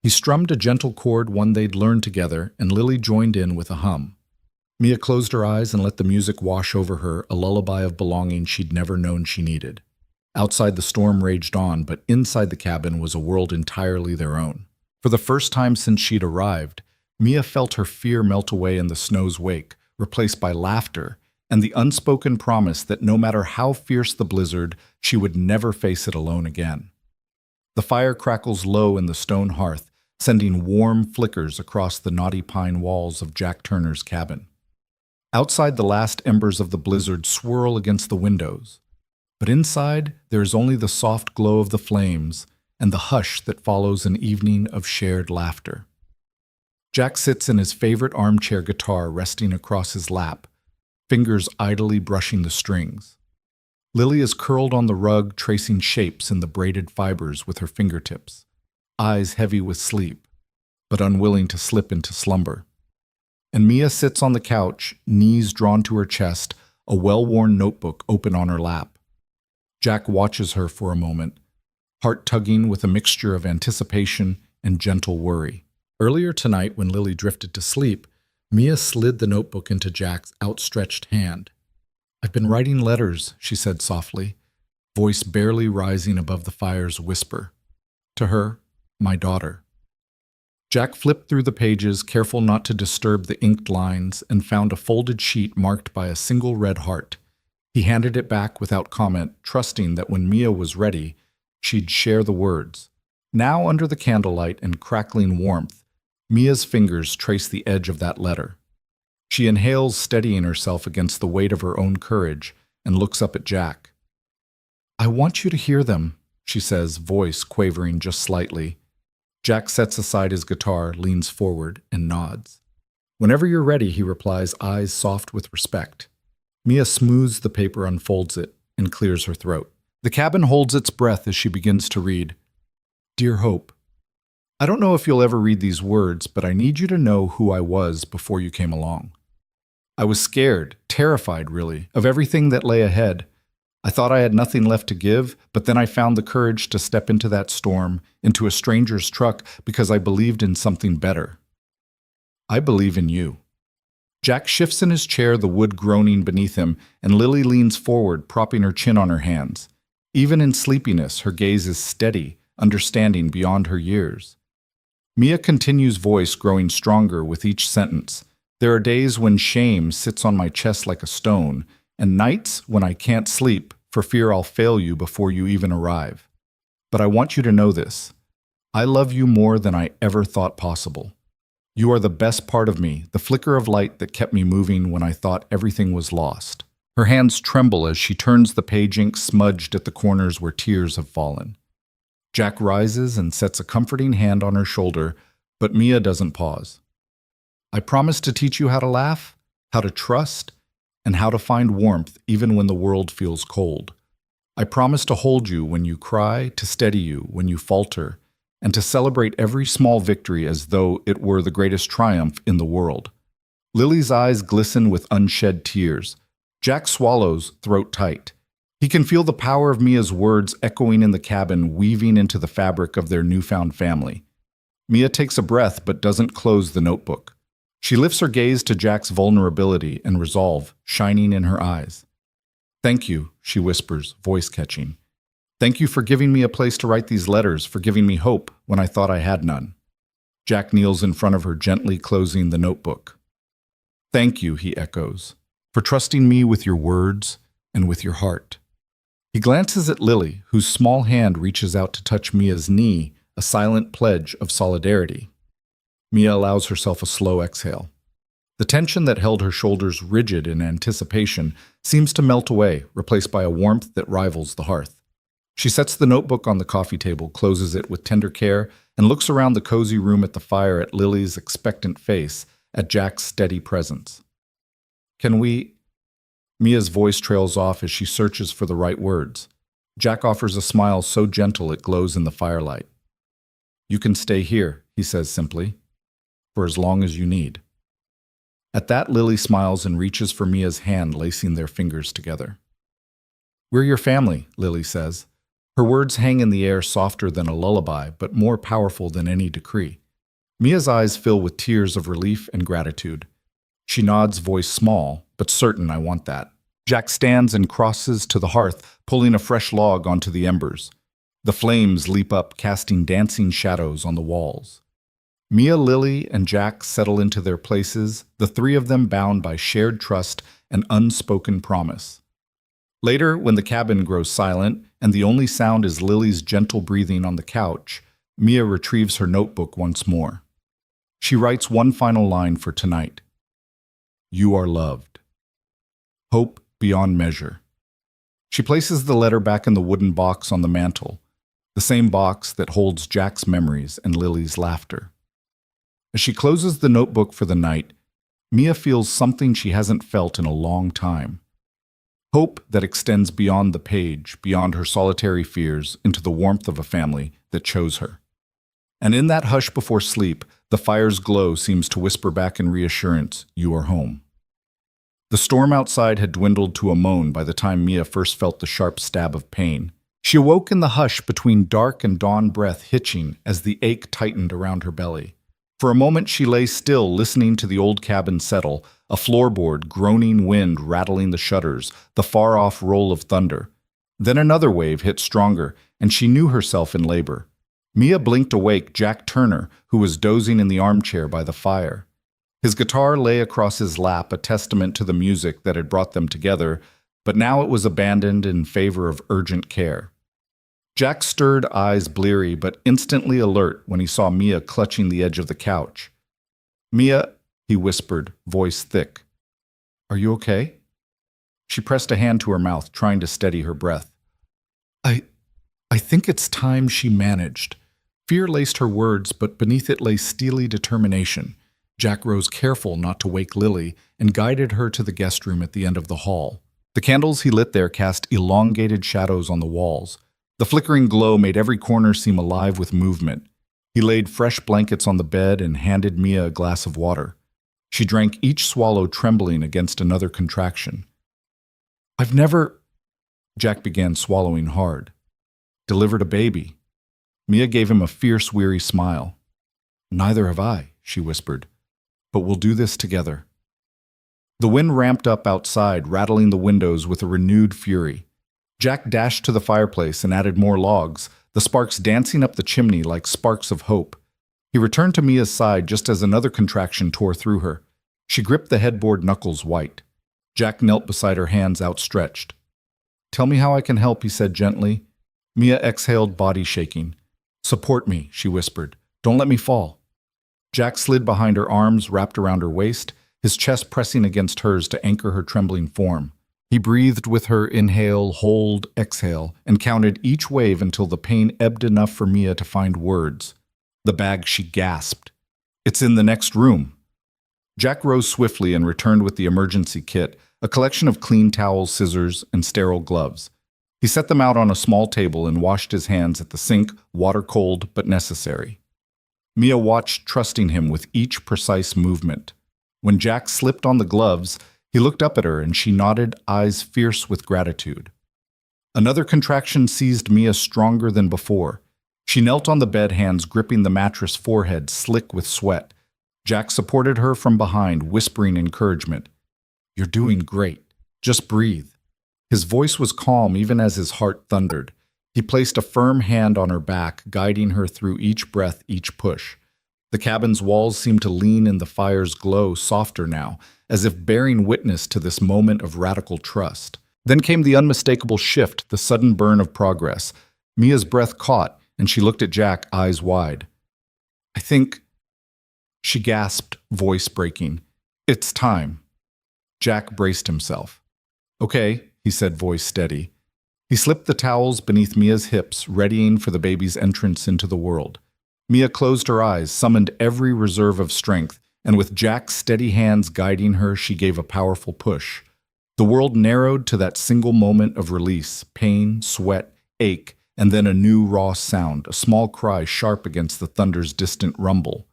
He strummed a gentle chord, one they'd learned together, and Lily joined in with a hum. Mia closed her eyes and let the music wash over her, a lullaby of belonging she'd never known she needed. Outside, the storm raged on, but inside the cabin was a world entirely their own. For the first time since she'd arrived, Mia felt her fear melt away in the snow's wake, replaced by laughter and the unspoken promise that no matter how fierce the blizzard, she would never face it alone again. The fire crackles low in the stone hearth, sending warm flickers across the knotty pine walls of Jack Turner's cabin. Outside, the last embers of the blizzard swirl against the windows, but inside there is only the soft glow of the flames and the hush that follows an evening of shared laughter. Jack sits in his favorite armchair, guitar resting across his lap, fingers idly brushing the strings. Lily is curled on the rug, tracing shapes in the braided fibers with her fingertips, eyes heavy with sleep, but unwilling to slip into slumber. And Mia sits on the couch, knees drawn to her chest, a well-worn notebook open on her lap. Jack watches her for a moment, heart tugging with a mixture of anticipation and gentle worry. Earlier tonight, when Lily drifted to sleep, Mia slid the notebook into Jack's outstretched hand. "I've been writing letters," she said softly, voice barely rising above the fire's whisper. "To her, my daughter." Jack flipped through the pages, careful not to disturb the inked lines, and found a folded sheet marked by a single red heart. He handed it back without comment, trusting that when Mia was ready, she'd share the words. Now, under the candlelight and crackling warmth, Mia's fingers trace the edge of that letter. She inhales, steadying herself against the weight of her own courage, and looks up at Jack. "I want you to hear them," she says, voice quavering just slightly. Jack sets aside his guitar, leans forward, and nods. "Whenever you're ready," he replies, eyes soft with respect. Mia smooths the paper, unfolds it, and clears her throat. The cabin holds its breath as she begins to read. "Dear Hope, I don't know if you'll ever read these words, but I need you to know who I was before you came along. I was scared, terrified really, of everything that lay ahead. I thought I had nothing left to give, but then I found the courage to step into that storm, into a stranger's truck, because I believed in something better. I believe in you." Jack shifts in his chair, the wood groaning beneath him, and Lily leans forward, propping her chin on her hands. Even in sleepiness, her gaze is steady, understanding beyond her years. Mia continues, voice growing stronger with each sentence. "There are days when shame sits on my chest like a stone, and nights when I can't sleep for fear I'll fail you before you even arrive. But I want you to know this. I love you more than I ever thought possible. You are the best part of me, the flicker of light that kept me moving when I thought everything was lost." Her hands tremble as she turns the page, ink smudged at the corners where tears have fallen. Jack rises and sets a comforting hand on her shoulder, but Mia doesn't pause. "I promise to teach you how to laugh, how to trust, and how to find warmth even when the world feels cold. I promise to hold you when you cry, to steady you when you falter, and to celebrate every small victory as though it were the greatest triumph in the world." Lily's eyes glisten with unshed tears. Jack swallows, throat tight. He can feel the power of Mia's words echoing in the cabin, weaving into the fabric of their newfound family. Mia takes a breath but doesn't close the notebook. She lifts her gaze to Jack's vulnerability and resolve shining in her eyes. "Thank you," she whispers, voice catching. "Thank you for giving me a place to write these letters, for giving me hope when I thought I had none." Jack kneels in front of her, gently closing the notebook. "Thank you," he echoes, "for trusting me with your words and with your heart." He glances at Lily, whose small hand reaches out to touch Mia's knee, a silent pledge of solidarity. Mia allows herself a slow exhale. The tension that held her shoulders rigid in anticipation seems to melt away, replaced by a warmth that rivals the hearth. She sets the notebook on the coffee table, closes it with tender care, and looks around the cozy room at the fire, at Lily's expectant face, at Jack's steady presence. Can we... Mia's voice trails off as she searches for the right words. Jack offers a smile so gentle it glows in the firelight. You can stay here, he says simply, for as long as you need. At that, Lily smiles and reaches for Mia's hand, lacing their fingers together. We're your family, Lily says. Her words hang in the air, softer than a lullaby, but more powerful than any decree. Mia's eyes fill with tears of relief and gratitude. She nods, voice small, but certain. I want that. Jack stands and crosses to the hearth, pulling a fresh log onto the embers. The flames leap up, casting dancing shadows on the walls. Mia, Lily, and Jack settle into their places, the three of them bound by shared trust and unspoken promise. Later, when the cabin grows silent and the only sound is Lily's gentle breathing on the couch, Mia retrieves her notebook once more. She writes one final line for tonight. You are loved. Hope beyond measure. She places the letter back in the wooden box on the mantel, the same box that holds Jack's memories and Lily's laughter. As she closes the notebook for the night, Mia feels something she hasn't felt in a long time. Hope that extends beyond the page, beyond her solitary fears, into the warmth of a family that chose her. And in that hush before sleep, the fire's glow seems to whisper back in reassurance, you are home. The storm outside had dwindled to a moan by the time Mia first felt the sharp stab of pain. She awoke in the hush between dark and dawn, breath hitching as the ache tightened around her belly. For a moment she lay still, listening to the old cabin settle, a floorboard, groaning wind rattling the shutters, the far-off roll of thunder. Then another wave hit stronger, and she knew herself in labor. Mia blinked awake Jack Turner, who was dozing in the armchair by the fire. His guitar lay across his lap, a testament to the music that had brought them together, but now it was abandoned in favor of urgent care. Jack stirred, eyes bleary but instantly alert when he saw Mia clutching the edge of the couch. Mia, he whispered, voice thick. Are you okay? She pressed a hand to her mouth, trying to steady her breath. I think it's time, she managed. Fear laced her words, but beneath it lay steely determination. Jack rose, careful not to wake Lily, and guided her to the guest room at the end of the hall. The candles he lit there cast elongated shadows on the walls. The flickering glow made every corner seem alive with movement. He laid fresh blankets on the bed and handed Mia a glass of water. She drank each swallow, trembling against another contraction. I've never... Jack began, swallowing hard. Delivered a baby. Mia gave him a fierce, weary smile. Neither have I, she whispered. But we'll do this together. The wind ramped up outside, rattling the windows with a renewed fury. Jack dashed to the fireplace and added more logs, the sparks dancing up the chimney like sparks of hope. He returned to Mia's side just as another contraction tore through her. She gripped the headboard, knuckles white. Jack knelt beside her, hands outstretched. Tell me how I can help, he said gently. Mia exhaled, body shaking. Support me, she whispered. Don't let me fall. Jack slid behind her, arms wrapped around her waist, his chest pressing against hers to anchor her trembling form. He breathed with her, inhale, hold, exhale, and counted each wave until the pain ebbed enough for Mia to find words. The bag, she gasped. It's in the next room. Jack rose swiftly and returned with the emergency kit, a collection of clean towels, scissors, and sterile gloves. He set them out on a small table and washed his hands at the sink, water cold but necessary. Mia watched, trusting him with each precise movement. When Jack slipped on the gloves, he looked up at her and she nodded, eyes fierce with gratitude. Another contraction seized Mia, stronger than before. She knelt on the bed, hands gripping the mattress, forehead slick with sweat. Jack supported her from behind, whispering encouragement. You're doing great. Just breathe. His voice was calm even as his heart thundered. He placed a firm hand on her back, guiding her through each breath, each push. The cabin's walls seemed to lean in the fire's glow, softer now, as if bearing witness to this moment of radical trust. Then came the unmistakable shift, the sudden burn of progress. Mia's breath caught, and she looked at Jack, eyes wide. I think... She gasped, voice breaking. It's time. Jack braced himself. Okay, he said, voice steady. He slipped the towels beneath Mia's hips, readying for the baby's entrance into the world. Mia closed her eyes, summoned every reserve of strength, and with Jack's steady hands guiding her, she gave a powerful push. The world narrowed to that single moment of release, pain, sweat, ache, and then a new raw sound, a small cry sharp against the thunder's distant rumble.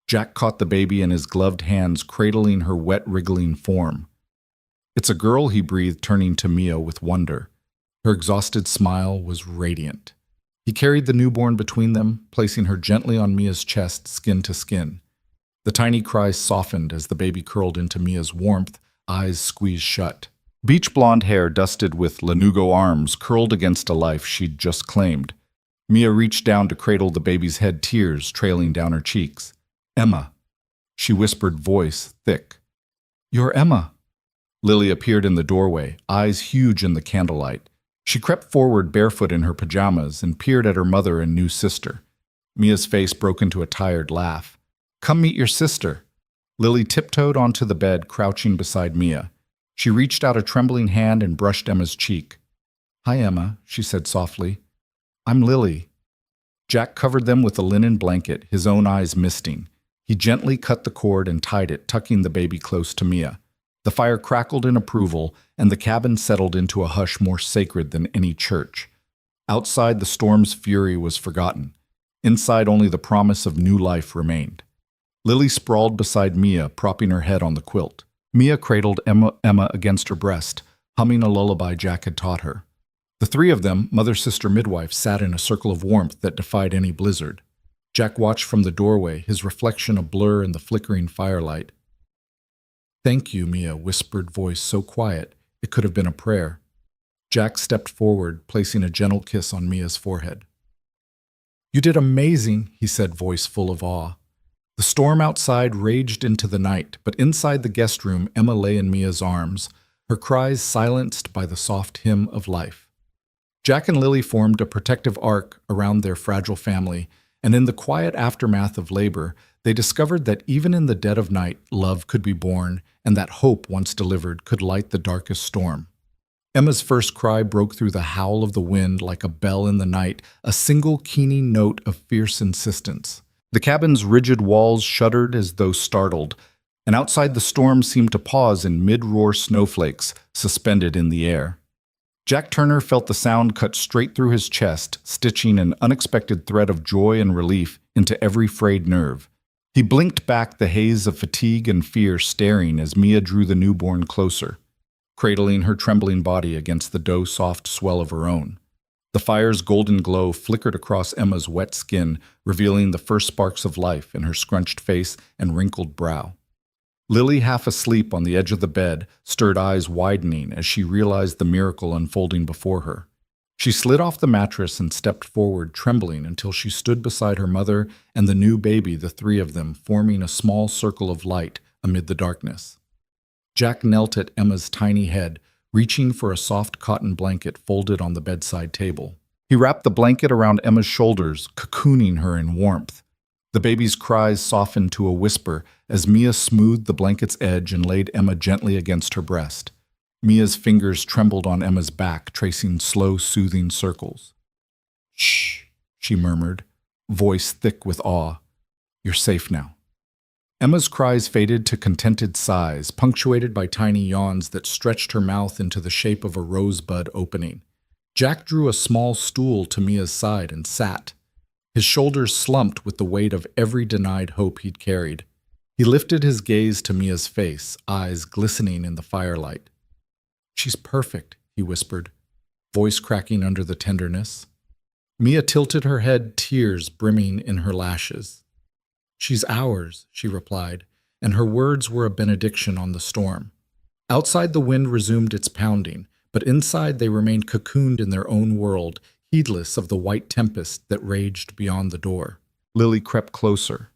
Jack caught the baby in his gloved hands, cradling her wet, wriggling form. It's a girl, he breathed, turning to Mia with wonder. Her exhausted smile was radiant. He carried the newborn between them, placing her gently on Mia's chest, skin to skin. The tiny cries softened as the baby curled into Mia's warmth, eyes squeezed shut. Beach blonde hair dusted with lanugo arms curled against a life she'd just claimed. Mia reached down to cradle the baby's head, tears trailing down her cheeks. Emma, she whispered, voice thick. You're Emma. Lily appeared in the doorway, eyes huge in the candlelight. She crept forward barefoot in her pajamas and peered at her mother and new sister. Mia's face broke into a tired laugh. Come meet your sister. Lily tiptoed onto the bed, crouching beside Mia. She reached out a trembling hand and brushed Emma's cheek. Hi, Emma, she said softly. I'm Lily. Jack covered them with a linen blanket, his own eyes misting. He gently cut the cord and tied it, tucking the baby close to Mia. The fire crackled in approval, and the cabin settled into a hush more sacred than any church. Outside, the storm's fury was forgotten. Inside, only the promise of new life remained. Lily sprawled beside Mia, propping her head on the quilt. Mia cradled Emma against her breast, humming a lullaby Jack had taught her. The three of them, mother, sister, midwife, sat in a circle of warmth that defied any blizzard. Jack watched from the doorway, his reflection a blur in the flickering firelight. Thank you, Mia whispered, voice so quiet it could have been a prayer. Jack stepped forward, placing a gentle kiss on Mia's forehead. You did amazing, he said, voice full of awe. The storm outside raged into the night, but inside the guest room, Emma lay in Mia's arms, her cries silenced by the soft hymn of life. Jack and Lily formed a protective arc around their fragile family, and in the quiet aftermath of labor, they discovered that even in the dead of night, love could be born, and that hope, once delivered, could light the darkest storm. Emma's first cry broke through the howl of the wind like a bell in the night, a single keening note of fierce insistence. The cabin's rigid walls shuddered as though startled, and outside the storm seemed to pause in mid-roar snowflakes suspended in the air. Jack Turner felt the sound cut straight through his chest, stitching an unexpected thread of joy and relief into every frayed nerve. He blinked back, the haze of fatigue and fear staring as Mia drew the newborn closer, cradling her trembling body against the dough-soft swell of her own. The fire's golden glow flickered across Emma's wet skin, revealing the first sparks of life in her scrunched face and wrinkled brow. Lily, half asleep on the edge of the bed, stirred, eyes widening as she realized the miracle unfolding before her. She slid off the mattress and stepped forward, trembling, until she stood beside her mother and the new baby, the three of them forming a small circle of light amid the darkness. Jack knelt at Emma's tiny head, reaching for a soft cotton blanket folded on the bedside table. He wrapped the blanket around Emma's shoulders, cocooning her in warmth. The baby's cries softened to a whisper as Mia smoothed the blanket's edge and laid Emma gently against her breast. Mia's fingers trembled on Emma's back, tracing slow, soothing circles. Shh, she murmured, voice thick with awe. You're safe now. Emma's cries faded to contented sighs, punctuated by tiny yawns that stretched her mouth into the shape of a rosebud opening. Jack drew a small stool to Mia's side and sat. His shoulders slumped with the weight of every denied hope he'd carried. He lifted his gaze to Mia's face, eyes glistening in the firelight. She's perfect, he whispered, voice cracking under the tenderness. Mia tilted her head, tears brimming in her lashes. She's ours, she replied, and her words were a benediction on the storm. Outside, the wind resumed its pounding, but inside they remained cocooned in their own world, heedless of the white tempest that raged beyond the door. Lily crept closer,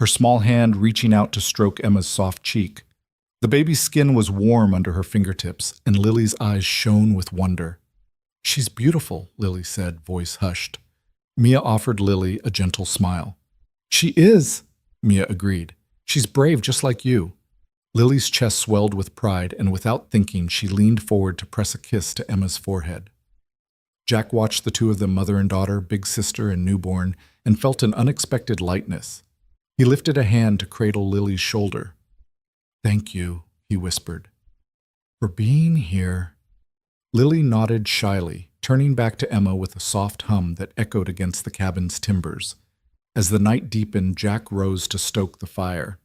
her small hand reaching out to stroke Emma's soft cheek. The baby's skin was warm under her fingertips, and Lily's eyes shone with wonder. She's beautiful, Lily said, voice hushed. Mia offered Lily a gentle smile. She is, Mia agreed. She's brave just like you. Lily's chest swelled with pride, and without thinking, she leaned forward to press a kiss to Emma's forehead. Jack watched the two of them, mother and daughter, big sister and newborn, and felt an unexpected lightness. He lifted a hand to cradle Lily's shoulder. "Thank you," he whispered, "for being here." Lily nodded shyly, turning back to Emma with a soft hum that echoed against the cabin's timbers. As the night deepened, Jack rose to stoke the fire.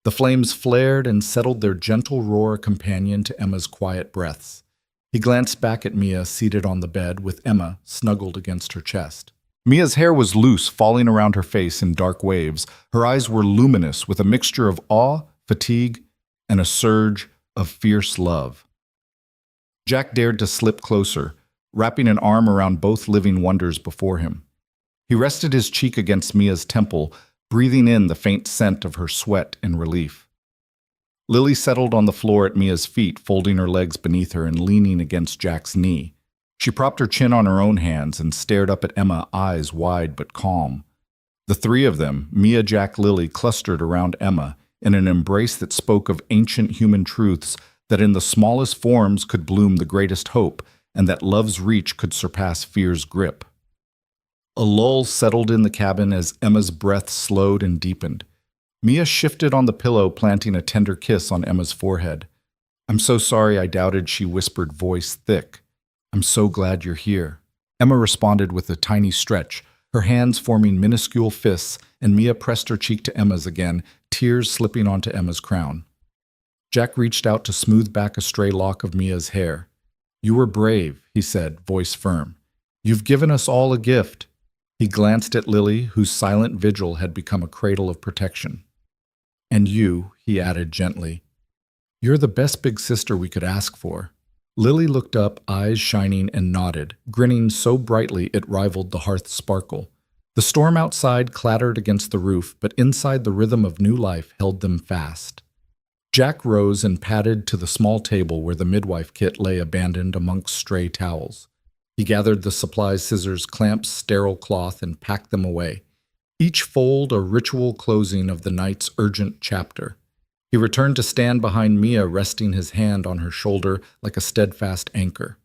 The flames flared and settled their gentle roar a companion to Emma's quiet breaths. He glanced back at Mia, seated on the bed, with Emma snuggled against her chest. Mia's hair was loose, falling around her face in dark waves. Her eyes were luminous, with a mixture of awe, fatigue, and a surge of fierce love. Jack dared to slip closer, wrapping an arm around both living wonders before him. He rested his cheek against Mia's temple, breathing in the faint scent of her sweat in relief. Lily settled on the floor at Mia's feet, folding her legs beneath her and leaning against Jack's knee. She propped her chin on her own hands and stared up at Emma, eyes wide but calm. The three of them, Mia, Jack, Lily, clustered around Emma in an embrace that spoke of ancient human truths, that in the smallest forms could bloom the greatest hope, and that love's reach could surpass fear's grip. A lull settled in the cabin as Emma's breath slowed and deepened. Mia shifted on the pillow, planting a tender kiss on Emma's forehead. "I'm so sorry I doubted," she whispered, voice thick. "I'm so glad you're here." Emma responded with a tiny stretch, her hands forming minuscule fists, and Mia pressed her cheek to Emma's again, tears slipping onto Emma's crown. Jack reached out to smooth back a stray lock of Mia's hair. "You were brave," he said, voice firm. "You've given us all a gift." He glanced at Lily, whose silent vigil had become a cradle of protection. "And you," he added gently, "you're the best big sister we could ask for." Lily looked up, eyes shining, and nodded, grinning so brightly it rivaled the hearth's sparkle. The storm outside clattered against the roof, but inside the rhythm of new life held them fast. Jack rose and padded to the small table where the midwife kit lay abandoned amongst stray towels. He gathered the supplies, scissors, clamps, sterile cloth, and packed them away, each fold a ritual closing of the night's urgent chapter. He returned to stand behind Mia, resting his hand on her shoulder like a steadfast anchor.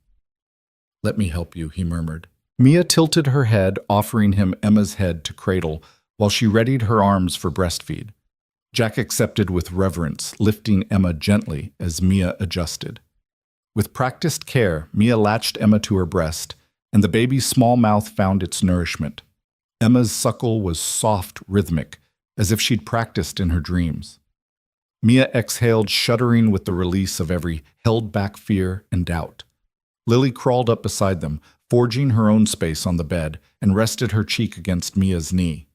"Let me help you," he murmured. Mia tilted her head, offering him Emma's head to cradle, while she readied her arms for breastfeed. Jack accepted with reverence, lifting Emma gently as Mia adjusted. With practiced care, Mia latched Emma to her breast, and the baby's small mouth found its nourishment. Emma's suckle was soft, rhythmic, as if she'd practiced in her dreams. Mia exhaled, shuddering with the release of every held-back fear and doubt. Lily crawled up beside them, forging her own space on the bed, and rested her cheek against Mia's knee.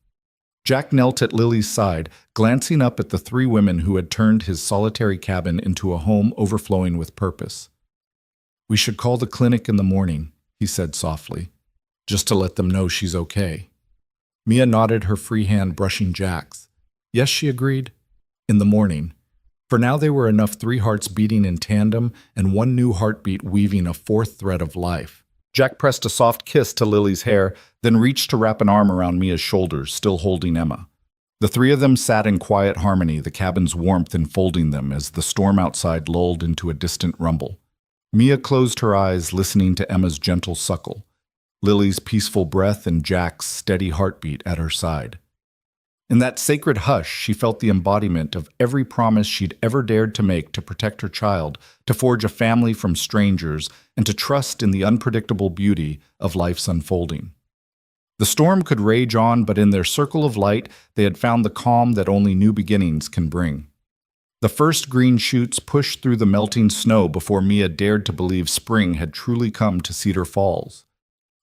Jack knelt at Lily's side, glancing up at the three women who had turned his solitary cabin into a home overflowing with purpose. "We should call the clinic in the morning," he said softly, "just to let them know she's okay." Mia nodded, her free hand brushing Jack's. "Yes," she agreed. "In the morning." For now they were enough, three hearts beating in tandem and one new heartbeat weaving a fourth thread of life. Jack pressed a soft kiss to Lily's hair, then reached to wrap an arm around Mia's shoulders, still holding Emma. The three of them sat in quiet harmony, the cabin's warmth enfolding them as the storm outside lulled into a distant rumble. Mia closed her eyes, listening to Emma's gentle suckle, Lily's peaceful breath, and Jack's steady heartbeat at her side. In that sacred hush, she felt the embodiment of every promise she'd ever dared to make to protect her child, to forge a family from strangers, and to trust in the unpredictable beauty of life's unfolding. The storm could rage on, but in their circle of light, they had found the calm that only new beginnings can bring. The first green shoots pushed through the melting snow before Mia dared to believe spring had truly come to Cedar Falls.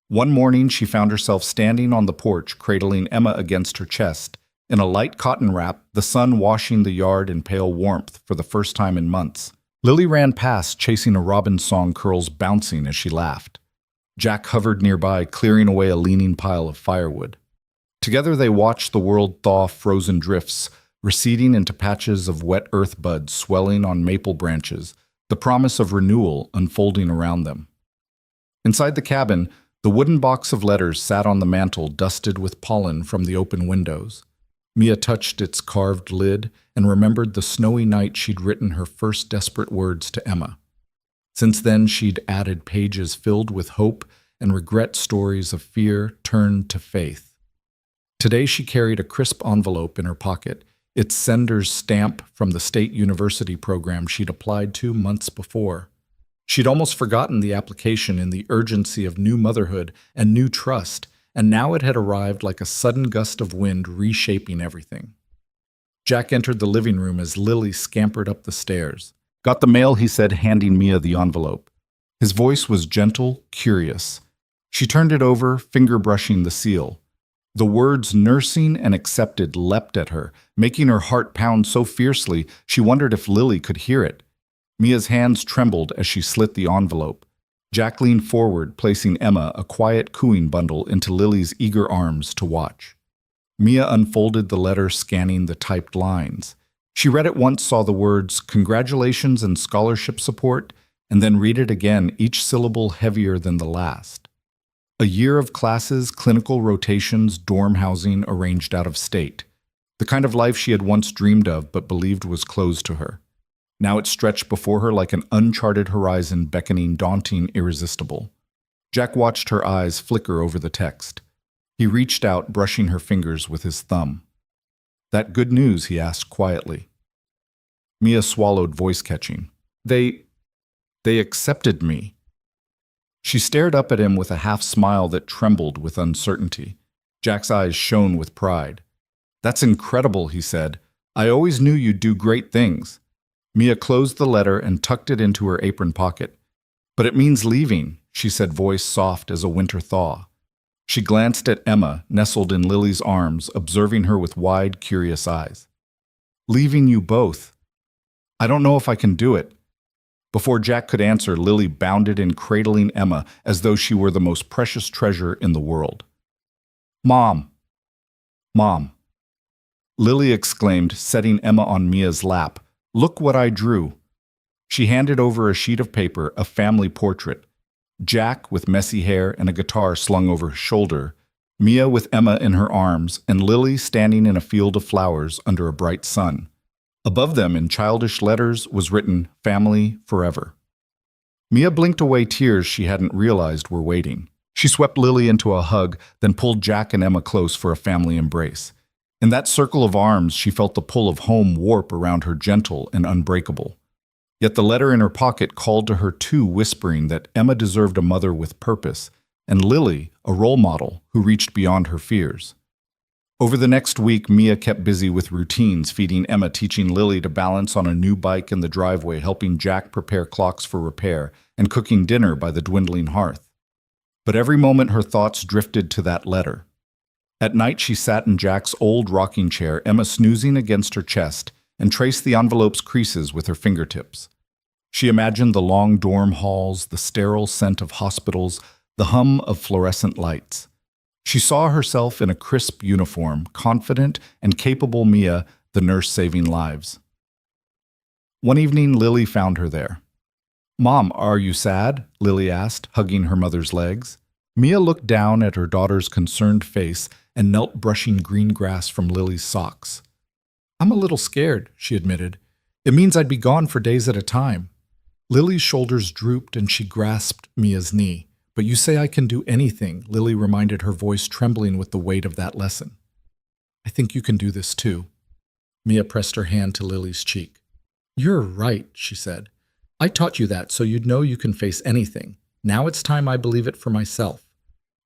One morning, she found herself standing on the porch, cradling Emma against her chest. In a light cotton wrap, the sun washing the yard in pale warmth for the first time in months. Lily ran past, chasing a robin song, curls bouncing as she laughed. Jack hovered nearby, clearing away a leaning pile of firewood. Together they watched the world thaw frozen drifts, receding into patches of wet earth buds swelling on maple branches, the promise of renewal unfolding around them. Inside the cabin, the wooden box of letters sat on the mantel, dusted with pollen from the open windows. Mia touched its carved lid and remembered the snowy night she'd written her first desperate words to Emma. Since then, she'd added pages filled with hope and regret, stories of fear turned to faith. Today, she carried a crisp envelope in her pocket, its sender's stamp from the state university program she'd applied to months before. She'd almost forgotten the application in the urgency of new motherhood and new trust, and now it had arrived like a sudden gust of wind reshaping everything. Jack entered the living room as Lily scampered up the stairs. "Got the mail," he said, handing Mia the envelope. His voice was gentle, curious. She turned it over, finger brushing the seal. The words nursing and accepted leapt at her, making her heart pound so fiercely she wondered if Lily could hear it. Mia's hands trembled as she slit the envelope. Jack leaned forward, placing Emma, a quiet cooing bundle, into Lily's eager arms to watch. Mia unfolded the letter, scanning the typed lines. She read it once, saw the words, "Congratulations and scholarship support," and then read it again, each syllable heavier than the last. A year of classes, clinical rotations, dorm housing arranged out of state. The kind of life she had once dreamed of but believed was closed to her. Now it stretched before her like an uncharted horizon, beckoning, daunting, irresistible. Jack watched her eyes flicker over the text. He reached out, brushing her fingers with his thumb. "That good news?" he asked quietly. Mia swallowed, voice catching. They accepted me." She stared up at him with a half smile that trembled with uncertainty. Jack's eyes shone with pride. "That's incredible," he said. "I always knew you'd do great things." Mia closed the letter and tucked it into her apron pocket. "But it means leaving," she said, voice soft as a winter thaw. She glanced at Emma, nestled in Lily's arms, observing her with wide, curious eyes. "Leaving you both. I don't know if I can do it." Before Jack could answer, Lily bounded in, cradling Emma as though she were the most precious treasure in the world. "Mom! Mom!" Lily exclaimed, setting Emma on Mia's lap. "Look what I drew." She handed over a sheet of paper, a family portrait. Jack with messy hair and a guitar slung over his shoulder, Mia with Emma in her arms, and Lily standing in a field of flowers under a bright sun. Above them, in childish letters, was written, "Family Forever." Mia blinked away tears she hadn't realized were waiting. She swept Lily into a hug, then pulled Jack and Emma close for a family embrace. In that circle of arms, she felt the pull of home warp around her, gentle and unbreakable. Yet the letter in her pocket called to her too, whispering that Emma deserved a mother with purpose, and Lily, a role model who reached beyond her fears. Over the next week, Mia kept busy with routines, feeding Emma, teaching Lily to balance on a new bike in the driveway, helping Jack prepare clocks for repair, and cooking dinner by the dwindling hearth. But every moment her thoughts drifted to that letter. At night she sat in Jack's old rocking chair, Emma snoozing against her chest, and traced the envelope's creases with her fingertips. She imagined the long dorm halls, the sterile scent of hospitals, the hum of fluorescent lights. She saw herself in a crisp uniform, confident and capable Mia, the nurse saving lives. One evening, Lily found her there. "Mom, are you sad?" Lily asked, hugging her mother's legs. Mia looked down at her daughter's concerned face and knelt, brushing green grass from Lily's socks. "I'm a little scared," she admitted. "It means I'd be gone for days at a time." Lily's shoulders drooped and she grasped Mia's knee. "But you say I can do anything," Lily reminded, her voice trembling with the weight of that lesson. "I think you can do this too." Mia pressed her hand to Lily's cheek. "You're right," she said. "I taught you that so you'd know you can face anything. Now it's time I believe it for myself."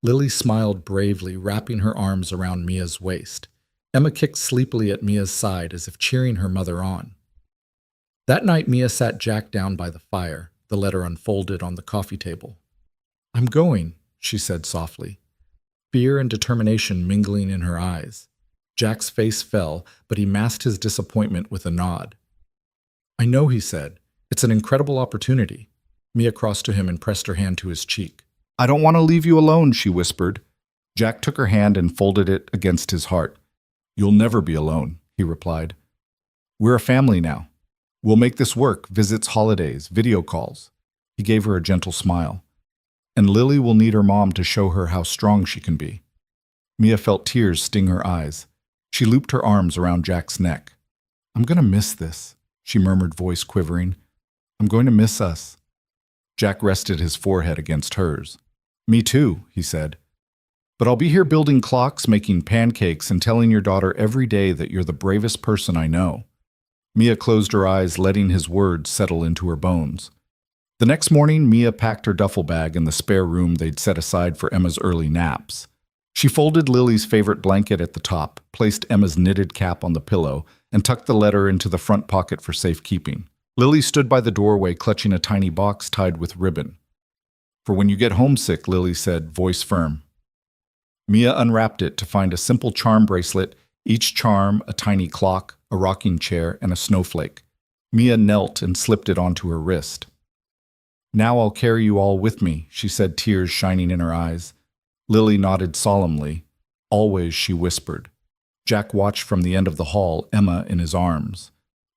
Lily smiled bravely, wrapping her arms around Mia's waist. Emma kicked sleepily at Mia's side as if cheering her mother on. That night, Mia sat Jack down by the fire, the letter unfolded on the coffee table. "I'm going," she said softly, fear and determination mingling in her eyes. Jack's face fell, but he masked his disappointment with a nod. "I know," he said. "It's an incredible opportunity." Mia crossed to him and pressed her hand to his cheek. "I don't want to leave you alone," she whispered. Jack took her hand and folded it against his heart. "You'll never be alone," he replied. "We're a family now. We'll make this work, visits, holidays, video calls." He gave her a gentle smile. "And Lily will need her mom to show her how strong she can be." Mia felt tears sting her eyes. She looped her arms around Jack's neck. "I'm going to miss this," she murmured, voice quivering. "I'm going to miss us." Jack rested his forehead against hers. "Me too," he said. "But I'll be here building clocks, making pancakes, and telling your daughter every day that you're the bravest person I know." Mia closed her eyes, letting his words settle into her bones. The next morning, Mia packed her duffel bag in the spare room they'd set aside for Emma's early naps. She folded Lily's favorite blanket at the top, placed Emma's knitted cap on the pillow, and tucked the letter into the front pocket for safekeeping. Lily stood by the doorway, clutching a tiny box tied with ribbon. "For when you get homesick," Lily said, voice firm. Mia unwrapped it to find a simple charm bracelet, each charm a tiny clock, a rocking chair, and a snowflake. Mia knelt and slipped it onto her wrist. "Now I'll carry you all with me," she said, tears shining in her eyes. Lily nodded solemnly. "Always," she whispered. Jack watched from the end of the hall, Emma in his arms.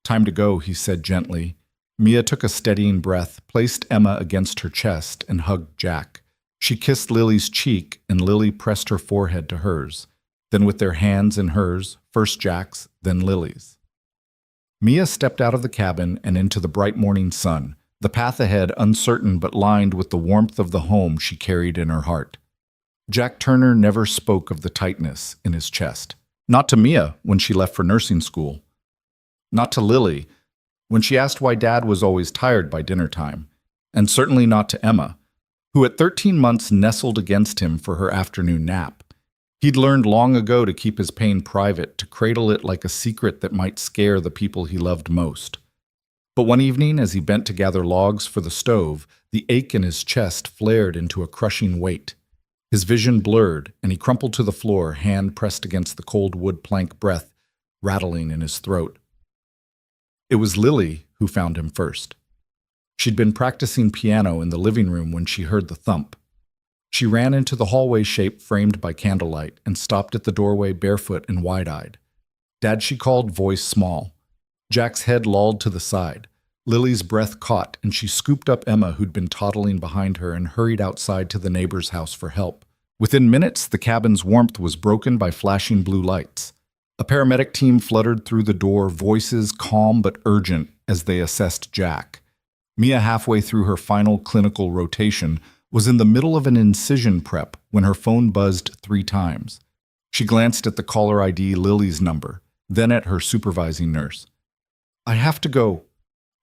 "Time to go," he said gently. Mia took a steadying breath, placed Emma against her chest, and hugged Jack. She kissed Lily's cheek, and Lily pressed her forehead to hers. Then with their hands in hers, first Jack's, then Lily's. Mia stepped out of the cabin and into the bright morning sun, the path ahead uncertain but lined with the warmth of the home she carried in her heart. Jack Turner never spoke of the tightness in his chest. Not to Mia when she left for nursing school. Not to Lily when she asked why Dad was always tired by dinner time. And certainly not to Emma, who at 13 months nestled against him for her afternoon nap. He'd learned long ago to keep his pain private, to cradle it like a secret that might scare the people he loved most. But one evening, as he bent to gather logs for the stove, the ache in his chest flared into a crushing weight. His vision blurred, and he crumpled to the floor, hand pressed against the cold wood plank, breath rattling in his throat. It was Lily who found him first. She'd been practicing piano in the living room when she heard the thump. She ran into the hallway shape framed by candlelight and stopped at the doorway barefoot and wide-eyed. "Dad," she called, voice small. Jack's head lolled to the side. Lily's breath caught, and she scooped up Emma, who'd been toddling behind her, and hurried outside to the neighbor's house for help. Within minutes, the cabin's warmth was broken by flashing blue lights. A paramedic team fluttered through the door, voices calm but urgent as they assessed Jack. Mia, halfway through her final clinical rotation, was in the middle of an incision prep when her phone buzzed 3 times. She glanced at the caller ID, Lily's number, then at her supervising nurse. "I have to go,"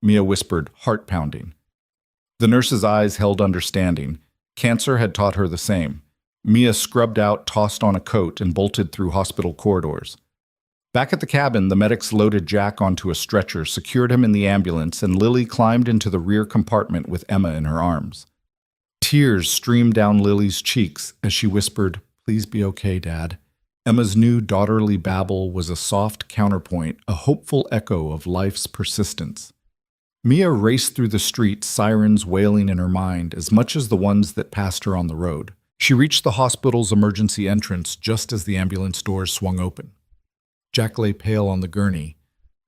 Mia whispered, heart pounding. The nurse's eyes held understanding. Cancer had taught her the same. Mia scrubbed out, tossed on a coat, and bolted through hospital corridors. Back at the cabin, the medics loaded Jack onto a stretcher, secured him in the ambulance, and Lily climbed into the rear compartment with Emma in her arms. Tears streamed down Lily's cheeks as she whispered, "Please be okay, Dad." Emma's new daughterly babble was a soft counterpoint, a hopeful echo of life's persistence. Mia raced through the streets, sirens wailing in her mind as much as the ones that passed her on the road. She reached the hospital's emergency entrance just as the ambulance doors swung open. Jack lay pale on the gurney,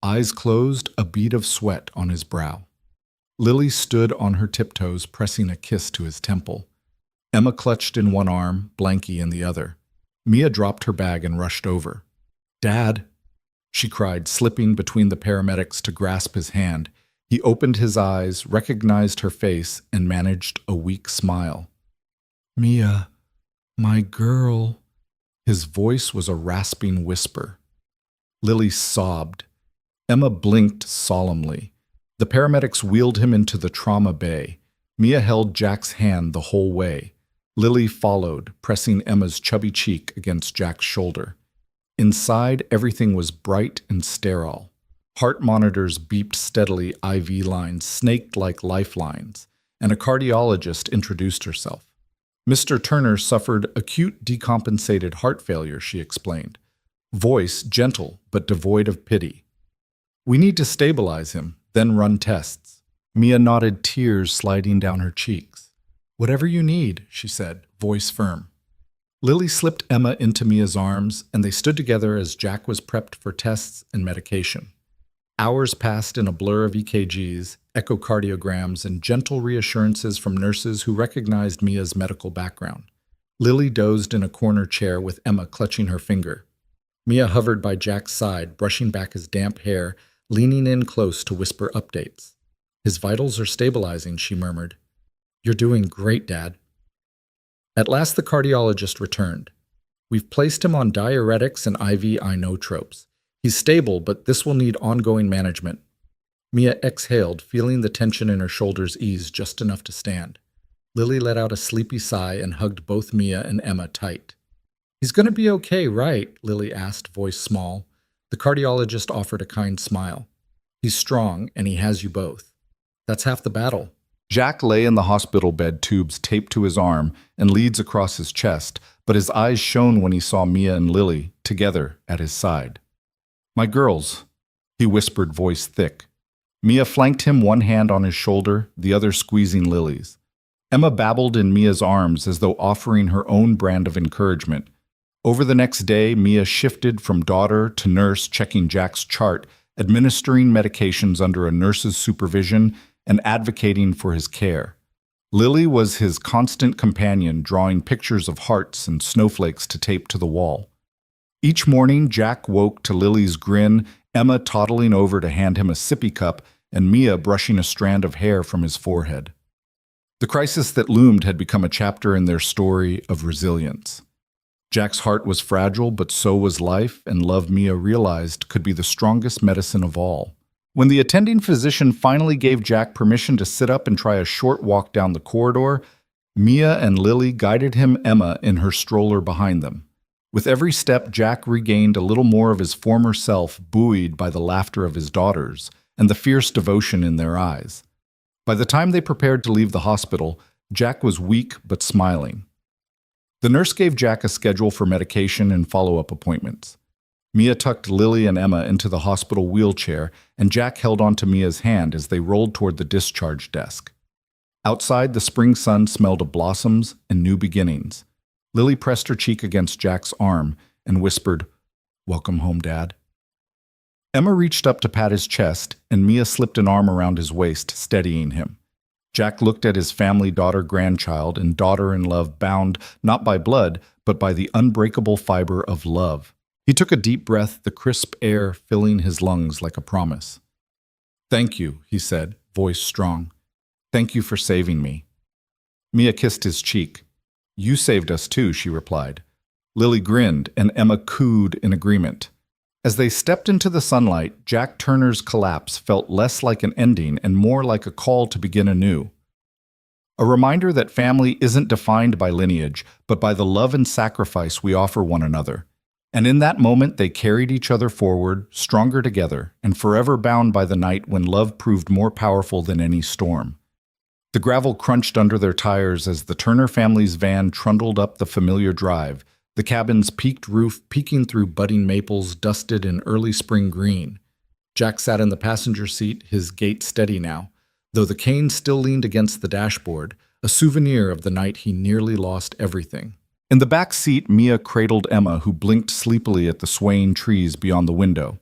eyes closed, a bead of sweat on his brow. Lily stood on her tiptoes, pressing a kiss to his temple. Emma clutched in one arm, Blanky in the other. Mia dropped her bag and rushed over. "Dad," she cried, slipping between the paramedics to grasp his hand. He opened his eyes, recognized her face, and managed a weak smile. "Mia, my girl." His voice was a rasping whisper. Lily sobbed. Emma blinked solemnly. The paramedics wheeled him into the trauma bay. Mia held Jack's hand the whole way. Lily followed, pressing Emma's chubby cheek against Jack's shoulder. Inside, everything was bright and sterile. Heart monitors beeped steadily, IV lines snaked like lifelines, and a cardiologist introduced herself. "Mr. Turner suffered acute decompensated heart failure," she explained. Voice gentle but devoid of pity. "We need to stabilize him, then run tests." Mia nodded, tears sliding down her cheeks. "Whatever you need," she said, voice firm. Lily slipped Emma into Mia's arms, and they stood together as Jack was prepped for tests and medication. Hours passed in a blur of EKGs, echocardiograms, and gentle reassurances from nurses who recognized Mia's medical background. Lily dozed in a corner chair with Emma clutching her finger. Mia hovered by Jack's side, brushing back his damp hair, leaning in close to whisper updates. His vitals are stabilizing, she murmured. You're doing great, Dad. At last the cardiologist returned. We've placed him on diuretics and IV inotropes. He's stable, but this will need ongoing management. Mia exhaled, feeling the tension in her shoulders ease just enough to stand. Lily let out a sleepy sigh and hugged both Mia and Emma tight. He's going to be okay, right? Lily asked, voice small. The cardiologist offered a kind smile. He's strong, and he has you both. That's half the battle. Jack lay in the hospital bed, tubes taped to his arm and leads across his chest, but his eyes shone when he saw Mia and Lily together at his side. My girls, he whispered, voice thick. Mia flanked him, one hand on his shoulder, the other squeezing Lily's. Emma babbled in Mia's arms as though offering her own brand of encouragement. Over the next day, Mia shifted from daughter to nurse, checking Jack's chart, administering medications under a nurse's supervision, and advocating for his care. Lily was his constant companion, drawing pictures of hearts and snowflakes to tape to the wall. Each morning, Jack woke to Lily's grin, Emma toddling over to hand him a sippy cup, and Mia brushing a strand of hair from his forehead. The crisis that loomed had become a chapter in their story of resilience. Jack's heart was fragile, but so was life, and love, Mia realized, could be the strongest medicine of all. When the attending physician finally gave Jack permission to sit up and try a short walk down the corridor, Mia and Lily guided him, Emma in her stroller behind them. With every step, Jack regained a little more of his former self, buoyed by the laughter of his daughters and the fierce devotion in their eyes. By the time they prepared to leave the hospital, Jack was weak but smiling. The nurse gave Jack a schedule for medication and follow-up appointments. Mia tucked Lily and Emma into the hospital wheelchair, and Jack held onto Mia's hand as they rolled toward the discharge desk. Outside, the spring sun smelled of blossoms and new beginnings. Lily pressed her cheek against Jack's arm and whispered, "Welcome home, Dad." Emma reached up to pat his chest, and Mia slipped an arm around his waist, steadying him. Jack looked at his family daughter-grandchild and daughter-in-love bound not by blood, but by the unbreakable fiber of love. He took a deep breath, the crisp air filling his lungs like a promise. "Thank you," he said, voice strong. "Thank you for saving me." Mia kissed his cheek. "You saved us too," she replied. Lily grinned, and Emma cooed in agreement. As they stepped into the sunlight, Jack Turner's collapse felt less like an ending and more like a call to begin anew. A reminder that family isn't defined by lineage, but by the love and sacrifice we offer one another. And in that moment, they carried each other forward, stronger together, and forever bound by the night when love proved more powerful than any storm. The gravel crunched under their tires as the Turner family's van trundled up the familiar drive, the cabin's peaked roof peeking through budding maples dusted in early spring green. Jack sat in the passenger seat, his gait steady now, though the cane still leaned against the dashboard, a souvenir of the night he nearly lost everything. In the back seat, Mia cradled Emma, who blinked sleepily at the swaying trees beyond the window.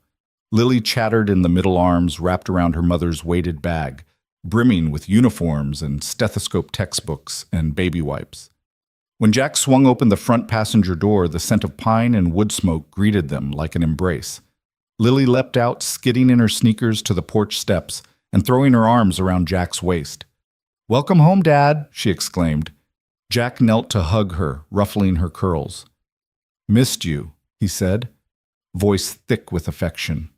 Lily chattered in the middle arms wrapped around her mother's weighted bag, brimming with uniforms and stethoscope textbooks and baby wipes. When Jack swung open the front passenger door, the scent of pine and wood smoke greeted them like an embrace. Lily leapt out, skidding in her sneakers to the porch steps and throwing her arms around Jack's waist. "Welcome home, Dad," she exclaimed. Jack knelt to hug her, ruffling her curls. "Missed you," he said, voice thick with affection.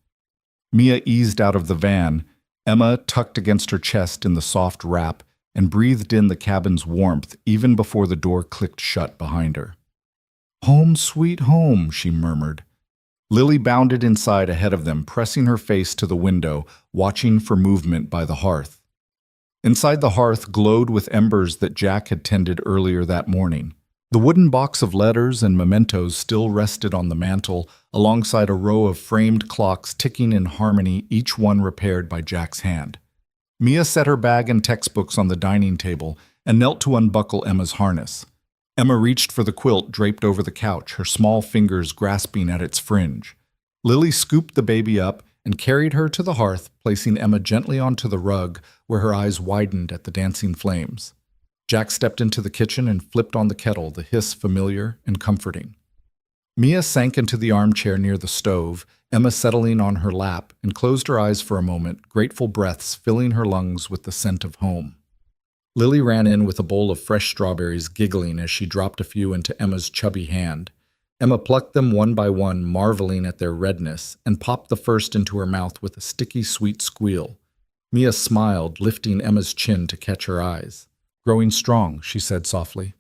Mia eased out of the van, Emma tucked against her chest in the soft wrap, and breathed in the cabin's warmth even before the door clicked shut behind her. "Home, sweet home," she murmured. Lily bounded inside ahead of them, pressing her face to the window, watching for movement by the hearth. Inside the hearth glowed with embers that Jack had tended earlier that morning. The wooden box of letters and mementos still rested on the mantel, alongside a row of framed clocks ticking in harmony, each one repaired by Jack's hand. Mia set her bag and textbooks on the dining table and knelt to unbuckle Emma's harness. Emma reached for the quilt draped over the couch, her small fingers grasping at its fringe. Lily scooped the baby up and carried her to the hearth, placing Emma gently onto the rug, where her eyes widened at the dancing flames. Jack stepped into the kitchen and flipped on the kettle, the hiss familiar and comforting. Mia sank into the armchair near the stove, Emma settling on her lap, and closed her eyes for a moment, grateful breaths filling her lungs with the scent of home. Lily ran in with a bowl of fresh strawberries, giggling as she dropped a few into Emma's chubby hand. Emma plucked them one by one, marveling at their redness, and popped the first into her mouth with a sticky, sweet squeal. Mia smiled, lifting Emma's chin to catch her eyes. "Growing strong," she said softly.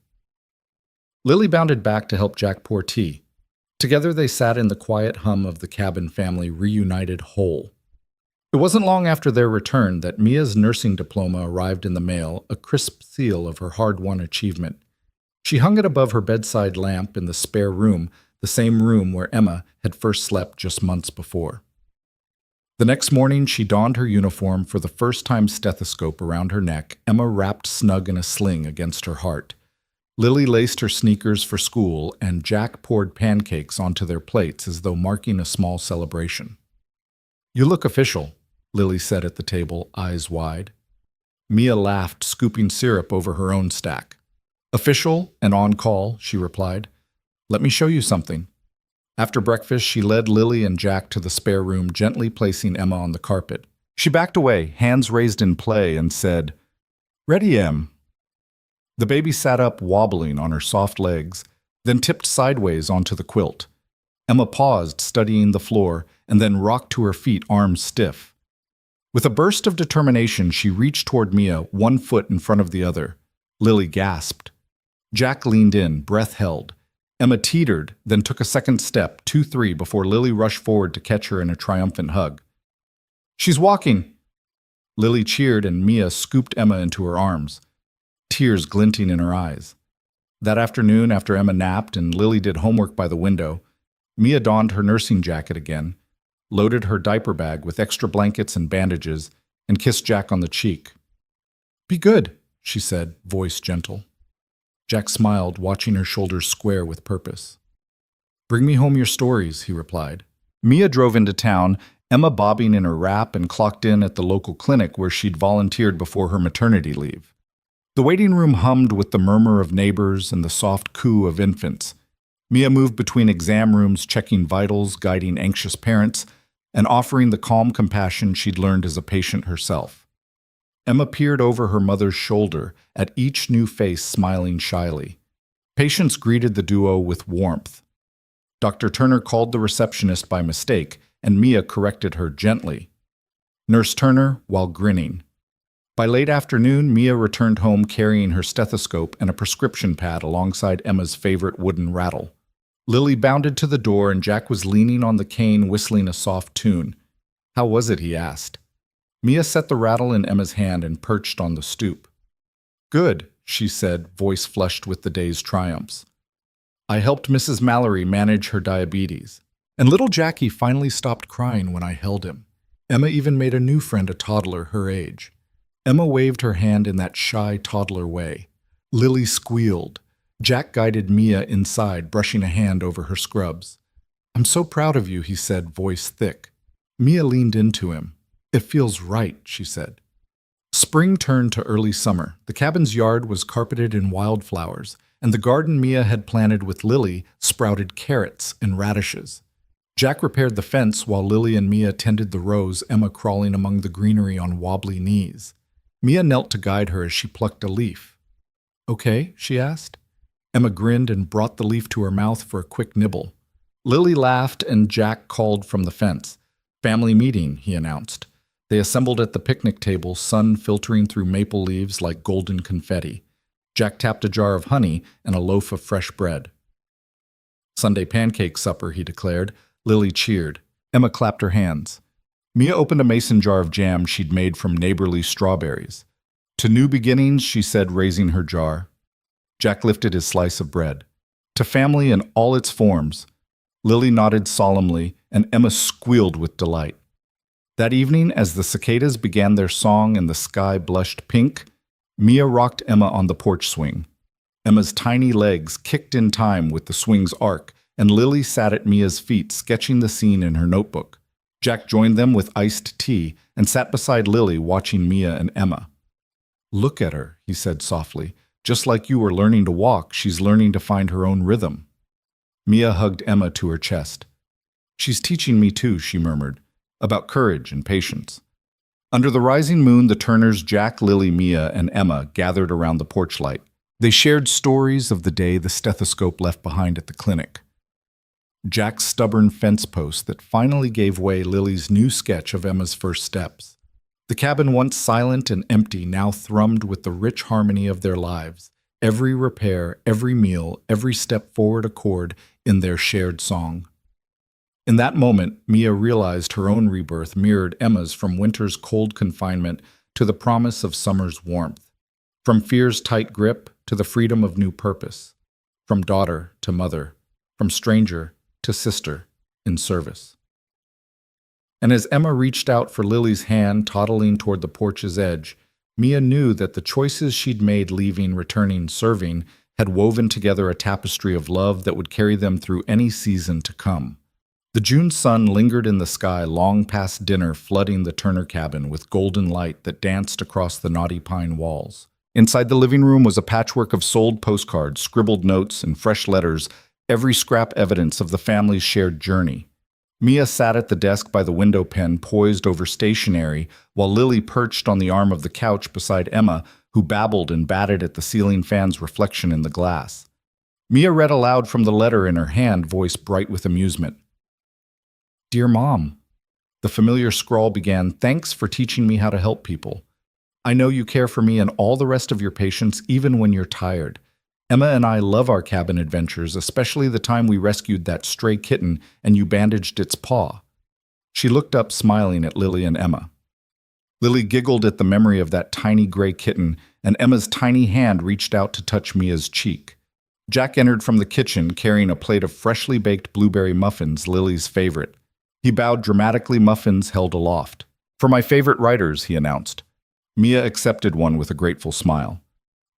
Lily bounded back to help Jack pour tea. Together they sat in the quiet hum of the cabin family reunited whole. It wasn't long after their return that Mia's nursing diploma arrived in the mail, a crisp seal of her hard-won achievement. She hung it above her bedside lamp in the spare room, the same room where Emma had first slept just months before. The next morning, she donned her uniform, for the first time stethoscope around her neck, Emma wrapped snug in a sling against her heart. Lily laced her sneakers for school, and Jack poured pancakes onto their plates as though marking a small celebration. "You look official," Lily said at the table, eyes wide. Mia laughed, scooping syrup over her own stack. "Official and on call," she replied. "Let me show you something." After breakfast, she led Lily and Jack to the spare room, gently placing Emma on the carpet. She backed away, hands raised in play, and said, "Ready, Em." The baby sat up, wobbling on her soft legs, then tipped sideways onto the quilt. Emma paused, studying the floor, and then rocked to her feet, arms stiff. With a burst of determination, she reached toward Mia, one foot in front of the other. Lily gasped. Jack leaned in, breath held. Emma teetered, then took a second step, 2-3, before Lily rushed forward to catch her in a triumphant hug. "She's walking!" Lily cheered, and Mia scooped Emma into her arms, tears glinting in her eyes. That afternoon, after Emma napped and Lily did homework by the window, Mia donned her nursing jacket again, loaded her diaper bag with extra blankets and bandages, and kissed Jack on the cheek. "Be good," she said, voice gentle. Jack smiled, watching her shoulders square with purpose. "Bring me home your stories," he replied. Mia drove into town, Emma bobbing in her wrap, and clocked in at the local clinic where she'd volunteered before her maternity leave. The waiting room hummed with the murmur of neighbors and the soft coo of infants. Mia moved between exam rooms, checking vitals, guiding anxious parents, and offering the calm compassion she'd learned as a patient herself. Emma peered over her mother's shoulder, at each new face smiling shyly. Patients greeted the duo with warmth. Dr. Turner called the receptionist by mistake, and Mia corrected her gently. Nurse Turner, while grinning. By late afternoon, Mia returned home carrying her stethoscope and a prescription pad alongside Emma's favorite wooden rattle. Lily bounded to the door, and Jack was leaning on the cane, whistling a soft tune. "How was it?" he asked. Mia set the rattle in Emma's hand and perched on the stoop. "Good," she said, voice flushed with the day's triumphs. "I helped Mrs. Mallory manage her diabetes. And little Jackie finally stopped crying when I held him. Emma even made a new friend, a toddler her age." Emma waved her hand in that shy toddler way. Lily squealed. Jack guided Mia inside, brushing a hand over her scrubs. "I'm so proud of you," he said, voice thick. Mia leaned into him. "It feels right," she said. Spring turned to early summer. The cabin's yard was carpeted in wildflowers, and the garden Mia had planted with Lily sprouted carrots and radishes. Jack repaired the fence while Lily and Mia tended the rows, Emma crawling among the greenery on wobbly knees. Mia knelt to guide her as she plucked a leaf. "Okay?" she asked. Emma grinned and brought the leaf to her mouth for a quick nibble. Lily laughed, and Jack called from the fence. "Family meeting," he announced. They assembled at the picnic table, sun filtering through maple leaves like golden confetti. Jack tapped a jar of honey and a loaf of fresh bread. "Sunday pancake supper," he declared. Lily cheered. Emma clapped her hands. Mia opened a mason jar of jam she'd made from neighborly strawberries. "To new beginnings," she said, raising her jar. Jack lifted his slice of bread. "To family in all its forms." Lily nodded solemnly, and Emma squealed with delight. That evening, as the cicadas began their song and the sky blushed pink, Mia rocked Emma on the porch swing. Emma's tiny legs kicked in time with the swing's arc, and Lily sat at Mia's feet, sketching the scene in her notebook. Jack joined them with iced tea and sat beside Lily, watching Mia and Emma. "Look at her," he said softly. "Just like you were learning to walk, she's learning to find her own rhythm." Mia hugged Emma to her chest. She's teaching me too, she murmured, about courage and patience. Under the rising moon, the Turners, Jack, Lily, Mia, and Emma, gathered around the porch light. They shared stories of the day the stethoscope left behind at the clinic. Jack's stubborn fence post that finally gave way, Lily's new sketch of Emma's first steps. The cabin, once silent and empty, now thrummed with the rich harmony of their lives. Every repair, every meal, every step forward a chord in their shared song. In that moment, Mia realized her own rebirth mirrored Emma's, from winter's cold confinement to the promise of summer's warmth, from fear's tight grip to the freedom of new purpose, from daughter to mother, from stranger to sister in service. And as Emma reached out for Lily's hand, toddling toward the porch's edge, Mia knew that the choices she'd made, leaving, returning, serving, had woven together a tapestry of love that would carry them through any season to come. The June sun lingered in the sky long past dinner, flooding the Turner cabin with golden light that danced across the knotty pine walls. Inside the living room was a patchwork of sold postcards, scribbled notes, and fresh letters, every scrap evidence of the family's shared journey. Mia sat at the desk by the window pen, poised over stationery, while Lily perched on the arm of the couch beside Emma, who babbled and batted at the ceiling fan's reflection in the glass. Mia read aloud from the letter in her hand, voice bright with amusement. Dear Mom, the familiar scrawl began, thanks for teaching me how to help people. I know you care for me and all the rest of your patients, even when you're tired. Emma and I love our cabin adventures, especially the time we rescued that stray kitten and you bandaged its paw. She looked up, smiling at Lily and Emma. Lily giggled at the memory of that tiny gray kitten, and Emma's tiny hand reached out to touch Mia's cheek. Jack entered from the kitchen, carrying a plate of freshly baked blueberry muffins, Lily's favorite. He bowed dramatically, muffins held aloft. For my favorite writers, he announced. Mia accepted one with a grateful smile.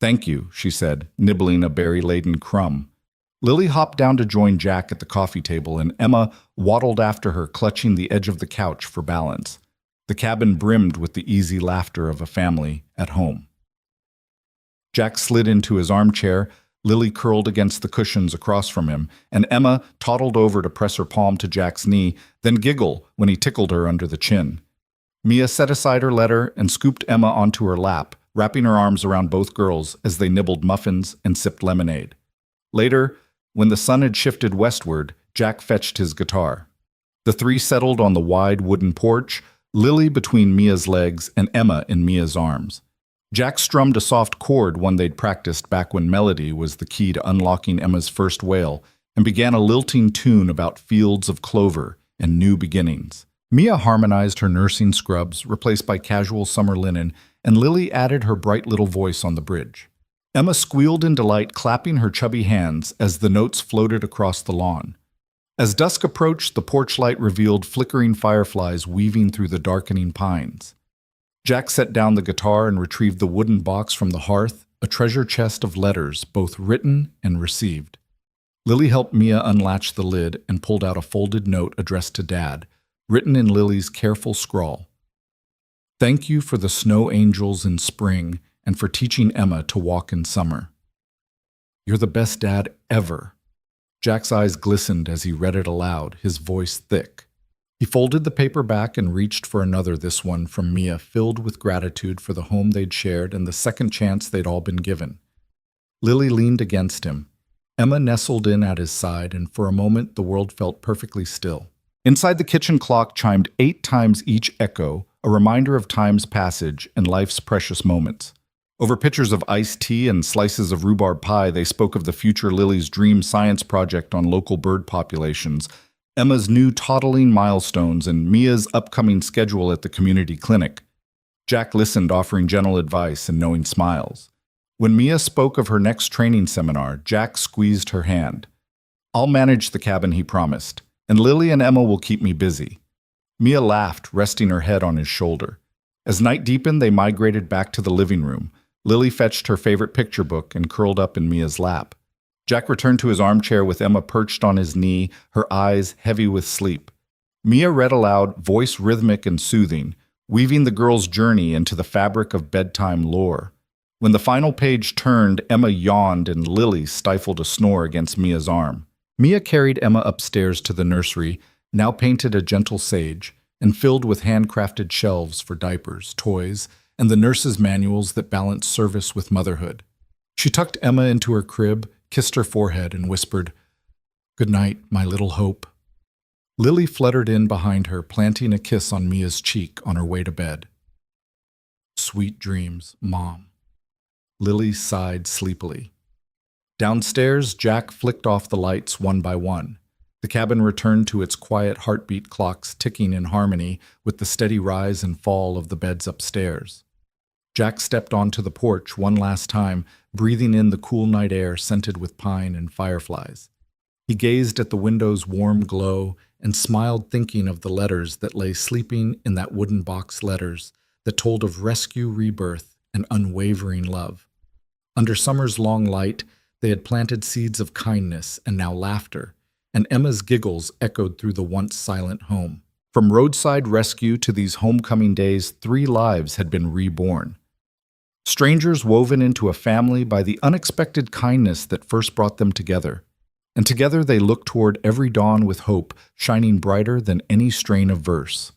Thank you, she said, nibbling a berry-laden crumb. Lily hopped down to join Jack at the coffee table, and Emma waddled after her, clutching the edge of the couch for balance. The cabin brimmed with the easy laughter of a family at home. Jack slid into his armchair, Lily curled against the cushions across from him, and Emma toddled over to press her palm to Jack's knee, then giggle when he tickled her under the chin. Mia set aside her letter and scooped Emma onto her lap, wrapping her arms around both girls as they nibbled muffins and sipped lemonade. Later, when the sun had shifted westward, Jack fetched his guitar. The three settled on the wide wooden porch, Lily between Mia's legs and Emma in Mia's arms. Jack strummed a soft chord, one they'd practiced back when melody was the key to unlocking Emma's first wail, and began a lilting tune about fields of clover and new beginnings. Mia harmonized her nursing scrubs, replaced by casual summer linen, and Lily added her bright little voice on the bridge. Emma squealed in delight, clapping her chubby hands as the notes floated across the lawn. As dusk approached, the porch light revealed flickering fireflies weaving through the darkening pines. Jack set down the guitar and retrieved the wooden box from the hearth, a treasure chest of letters, both written and received. Lily helped Mia unlatch the lid and pulled out a folded note addressed to Dad, written in Lily's careful scrawl. Thank you for the snow angels in spring and for teaching Emma to walk in summer. You're the best dad ever. Jack's eyes glistened as he read it aloud, his voice thick. He folded the paper back and reached for another, this one from Mia, filled with gratitude for the home they'd shared and the second chance they'd all been given. Lily leaned against him. Emma nestled in at his side, and for a moment the world felt perfectly still. Inside, the kitchen clock chimed 8 times each echo, a reminder of time's passage and life's precious moments. Over pitchers of iced tea and slices of rhubarb pie, they spoke of the future Lily's dream science project on local bird populations, Emma's new toddling milestones, and Mia's upcoming schedule at the community clinic. Jack listened, offering gentle advice and knowing smiles. When Mia spoke of her next training seminar, Jack squeezed her hand. I'll manage the cabin, he promised, and Lily and Emma will keep me busy. Mia laughed, resting her head on his shoulder. As night deepened, they migrated back to the living room. Lily fetched her favorite picture book and curled up in Mia's lap. Jack returned to his armchair with Emma perched on his knee, her eyes heavy with sleep. Mia read aloud, voice rhythmic and soothing, weaving the girl's journey into the fabric of bedtime lore. When the final page turned, Emma yawned and Lily stifled a snore against Mia's arm. Mia carried Emma upstairs to the nursery, now painted a gentle sage, and filled with handcrafted shelves for diapers, toys, and the nurse's manuals that balance service with motherhood. She tucked Emma into her crib, kissed her forehead, and whispered, "Good night, my little hope." Lily fluttered in behind her, planting a kiss on Mia's cheek on her way to bed. "Sweet dreams, Mom." Lily sighed sleepily. Downstairs, Jack flicked off the lights one by one. The cabin returned to its quiet heartbeat clocks ticking in harmony with the steady rise and fall of the beds upstairs. Jack stepped onto the porch one last time, breathing in the cool night air scented with pine and fireflies. He gazed at the window's warm glow and smiled, thinking of the letters that lay sleeping in that wooden box, letters that told of rescue, rebirth, and unwavering love. Under summer's long light, they had planted seeds of kindness and now laughter, and Emma's giggles echoed through the once silent home. From roadside rescue to these homecoming days, 3 lives had been reborn. Strangers woven into a family by the unexpected kindness that first brought them together. And together they looked toward every dawn with hope, shining brighter than any strain of verse.